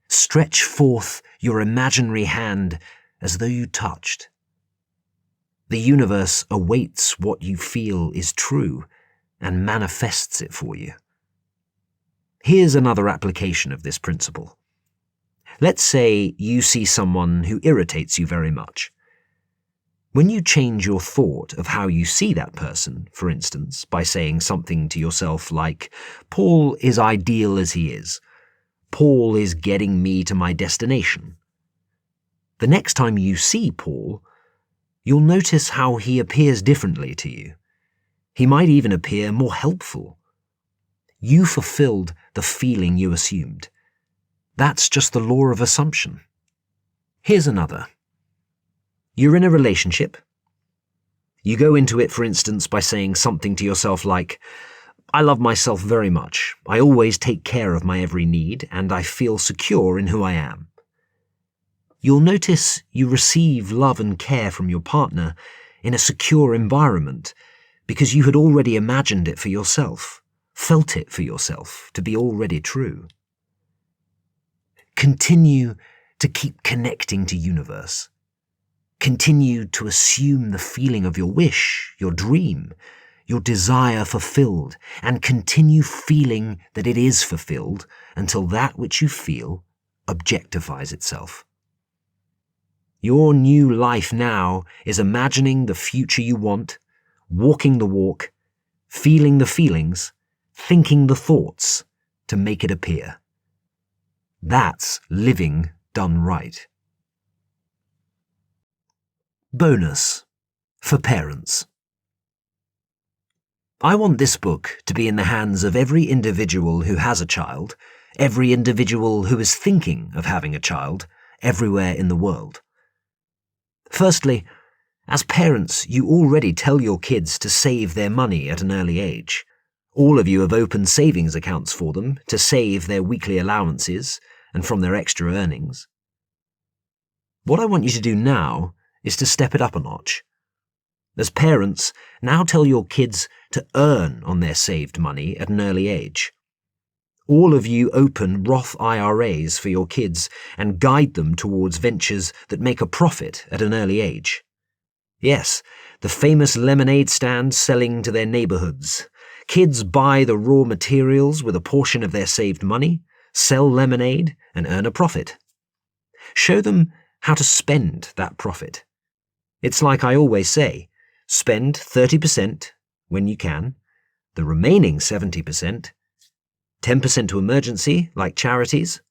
stretch forth your imaginary hand as though you touched. The universe awaits what you feel is true and manifests it for you. Here's another application of this principle. Let's say you see someone who irritates you very much. When you change your thought of how you see that person, for instance, by saying something to yourself like, "Paul is ideal as he is. Paul is getting me to my destination." The next time you see Paul, you'll notice how he appears differently to you. He might even appear more helpful. You fulfilled the feeling you assumed. That's just the law of assumption. Here's another. You're in a relationship. You go into it, for instance, by saying something to yourself like, "I love myself very much. I always take care of my every need, and I feel secure in who I am." You'll notice you receive love and care from your partner in a secure environment because you had already imagined it for yourself, felt it for yourself to be already true. Continue to keep connecting to universe. Continue to assume the feeling of your wish, your dream, your desire fulfilled, and continue feeling that it is fulfilled until that which you feel objectifies itself. Your new life now is imagining the future you want, walking the walk, feeling the feelings, thinking the thoughts to make it appear. That's living done right. Bonus for parents. I want this book to be in the hands of every individual who has a child, every individual who is thinking of having a child, everywhere in the world. Firstly, as parents, you already tell your kids to save their money at an early age. All of you have opened savings accounts for them to save their weekly allowances and from their extra earnings. What I want you to do now is to step it up a notch. As parents, now tell your kids to earn on their saved money at an early age. All of you open Roth IRAs for your kids and guide them towards ventures that make a profit at an early age. Yes, the famous lemonade stands selling to their neighborhoods. Kids buy the raw materials with a portion of their saved money, sell lemonade, and earn a profit. Show them how to spend that profit. It's like I always say, spend 30% when you can, the remaining 70%, 10% to emergency, like charities,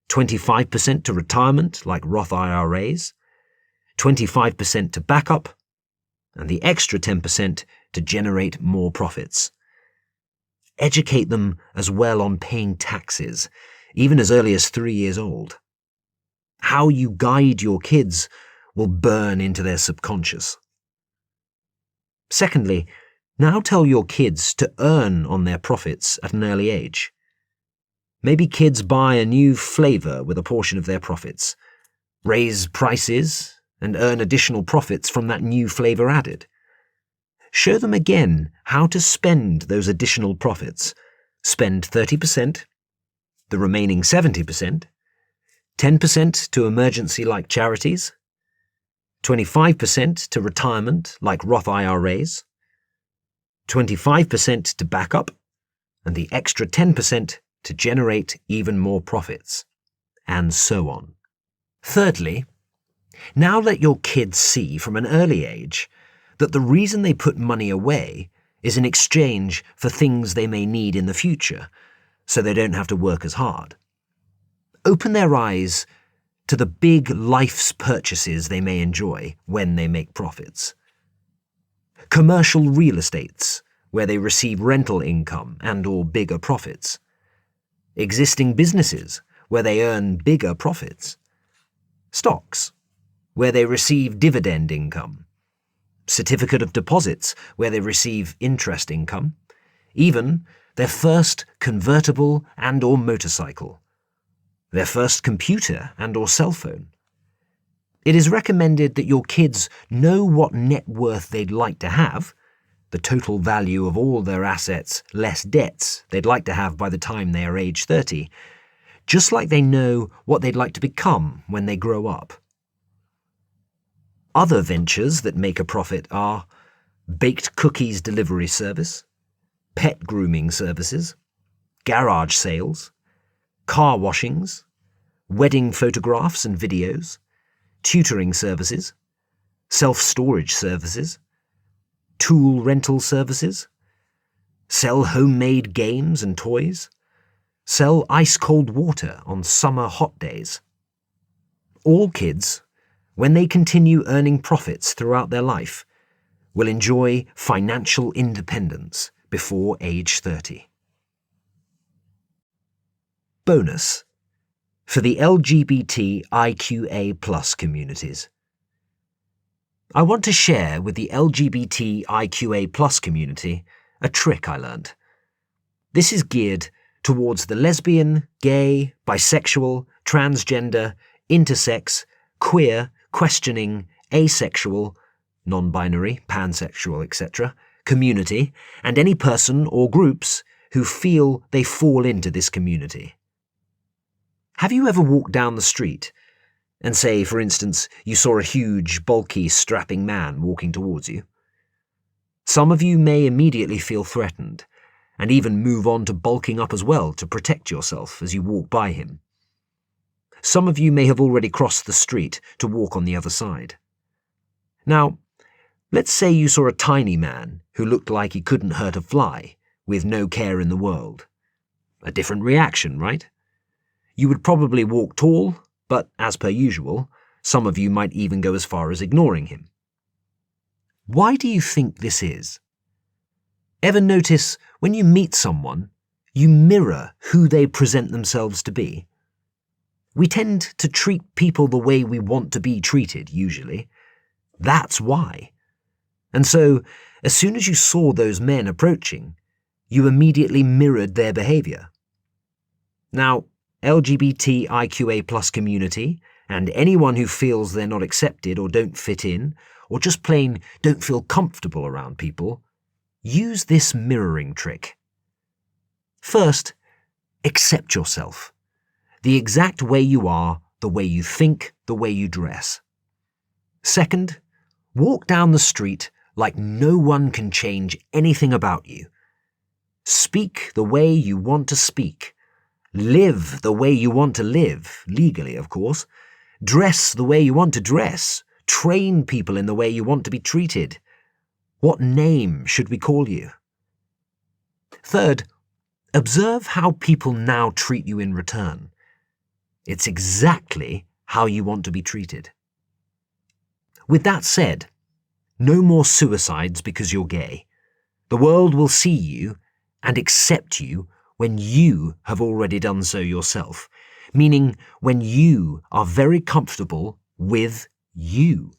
25% to retirement, like Roth IRAs, 25% to backup, and the extra 10% to generate more profits. Educate them as well on paying taxes, even as early as 3 years old. How you guide your kids will burn into their subconscious. Secondly, now tell your kids to earn on their profits at an early age. Maybe kids buy a new flavor with a portion of their profits, raise prices, and earn additional profits from that new flavor added. Show them again how to spend those additional profits. Spend 30%, the remaining 70%, 10% to emergency-like charities, 25% to retirement like Roth IRAs, 25% to backup, and the extra 10% to generate even more profits, and so on. Thirdly, now let your kids see from an early age that the reason they put money away is in exchange for things they may need in the future, so they don't have to work as hard. Open their eyes to the big life's purchases they may enjoy when they make profits. Commercial real estates, where they receive rental income and/or bigger profits. Existing businesses, where they earn bigger profits. Stocks, where they receive dividend income. Certificate of deposits, where they receive interest income. Even their first convertible and/or motorcycle. Their first computer and/or cell phone. It is recommended that your kids know what net worth they'd like to have, the total value of all their assets less debts they'd like to have by the time they are age 30, just like they know what they'd like to become when they grow up. Other ventures that make a profit are baked cookies delivery service, pet grooming services, garage sales, car washings, wedding photographs and videos, tutoring services, self-storage services, tool rental services, sell homemade games and toys, sell ice-cold water on summer hot days. All kids, when they continue earning profits throughout their life, will enjoy financial independence before age 30. Bonus for the LGBT IQA+ communities. I want to share with the LGBT IQA+ community a trick I learned. This is geared towards the lesbian, gay, bisexual, transgender, intersex, queer, questioning, asexual, non-binary, pansexual, etc. community, and any person or groups who feel they fall into this community. Have you ever walked down the street and say, for instance, you saw a huge, bulky, strapping man walking towards you? Some of you may immediately feel threatened, and even move on to bulking up as well to protect yourself as you walk by him. Some of you may have already crossed the street to walk on the other side. Now, let's say you saw a tiny man who looked like he couldn't hurt a fly, with no care in the world. A different reaction, right? You would probably walk tall, but as per usual, some of you might even go as far as ignoring him. Why do you think this is? Ever notice when you meet someone, you mirror who they present themselves to be? We tend to treat people the way we want to be treated, usually. That's why. And so, as soon as you saw those men approaching, you immediately mirrored their behaviour. Now, LGBT IQA+ community and anyone who feels they're not accepted or don't fit in, or just plain don't feel comfortable around people, use this mirroring trick. First, accept yourself. The exact way you are, the way you think, the way you dress. Second, walk down the street like no one can change anything about you. Speak the way you want to speak. Live the way you want to live, legally of course. Dress the way you want to dress. Train people in the way you want to be treated. What name should we call you? Third, observe how people now treat you in return. It's exactly how you want to be treated. With that said, no more suicides because you're gay. The world will see you and accept you when you have already done so yourself, meaning when you are very comfortable with you.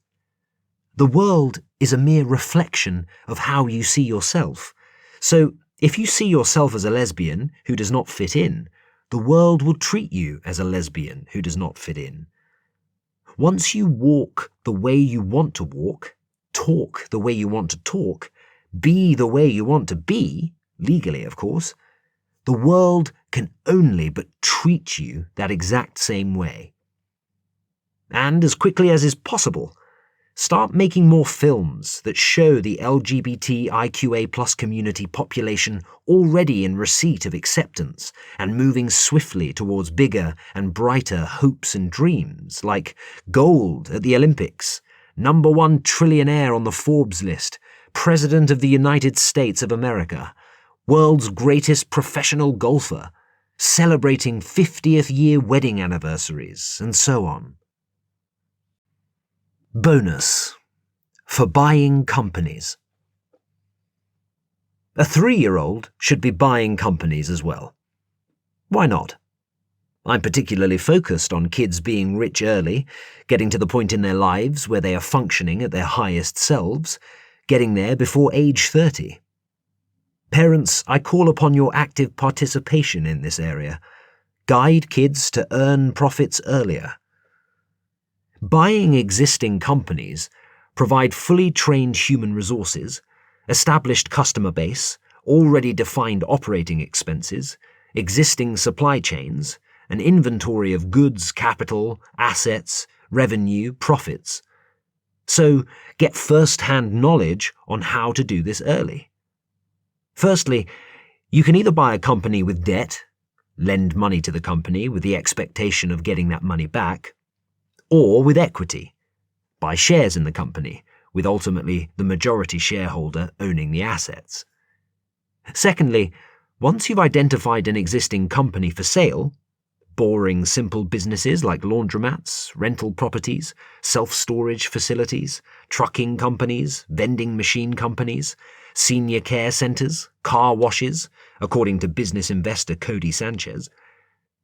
The world is a mere reflection of how you see yourself. So if you see yourself as a lesbian who does not fit in, the world will treat you as a lesbian who does not fit in. Once you walk the way you want to walk, talk the way you want to talk, be the way you want to be, legally of course, the world can only but treat you that exact same way. And as quickly as is possible, start making more films that show the LGBTIQA+ community population already in receipt of acceptance and moving swiftly towards bigger and brighter hopes and dreams, like gold at the Olympics, #1 trillionaire on the Forbes list, President of the United States of America, world's greatest professional golfer, celebrating 50th year wedding anniversaries, and so on. Bonus. For buying companies. A 3-year-old should be buying companies as well. Why not? I'm particularly focused on kids being rich early, getting to the point in their lives where they are functioning at their highest selves, getting there before age 30. Parents, I call upon your active participation in this area. Guide kids to earn profits earlier. Buying existing companies provide fully trained human resources, established customer base, already defined operating expenses, existing supply chains, an inventory of goods, capital, assets, revenue, profits. So get first-hand knowledge on how to do this early. Firstly, you can either buy a company with debt, lend money to the company with the expectation of getting that money back, or with equity, buy shares in the company, with ultimately the majority shareholder owning the assets. Secondly, once you've identified an existing company for sale, boring simple businesses like laundromats, rental properties, self-storage facilities, trucking companies, vending machine companies, senior care centres, car washes, according to business investor Cody Sanchez,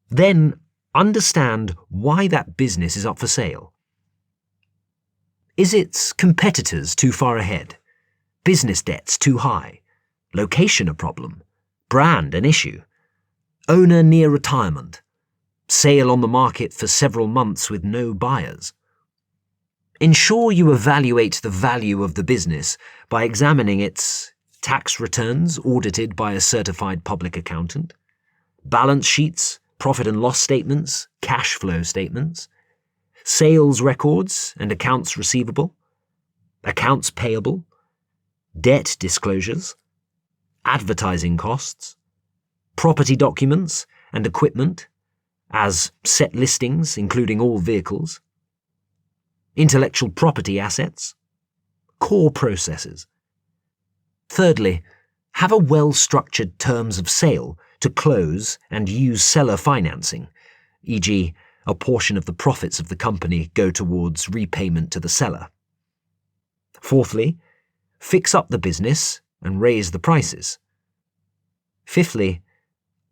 then understand why that business is up for sale. Is its competitors too far ahead? Business debts too high? Location a problem? Brand an issue? Owner near retirement? Sale on the market for several months with no buyers? Ensure you evaluate the value of the business by examining its tax returns audited by a certified public accountant, balance sheets, profit and loss statements, cash flow statements, sales records and accounts receivable, accounts payable, debt disclosures, advertising costs, property documents and equipment, as set listings including all vehicles, intellectual property assets, core processes. Thirdly, have a well-structured terms of sale to close and use seller financing, e.g., a portion of the profits of the company go towards repayment to the seller. Fourthly, fix up the business and raise the prices. Fifthly,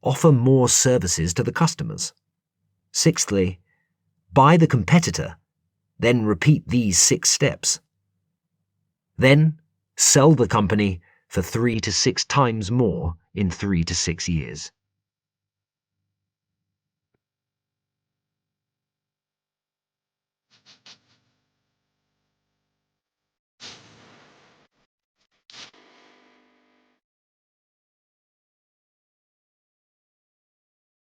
offer more services to the customers. Sixthly, buy the competitor, then repeat these 6 steps. Then, sell the company for 3 to 6 times more in 3 to 6 years.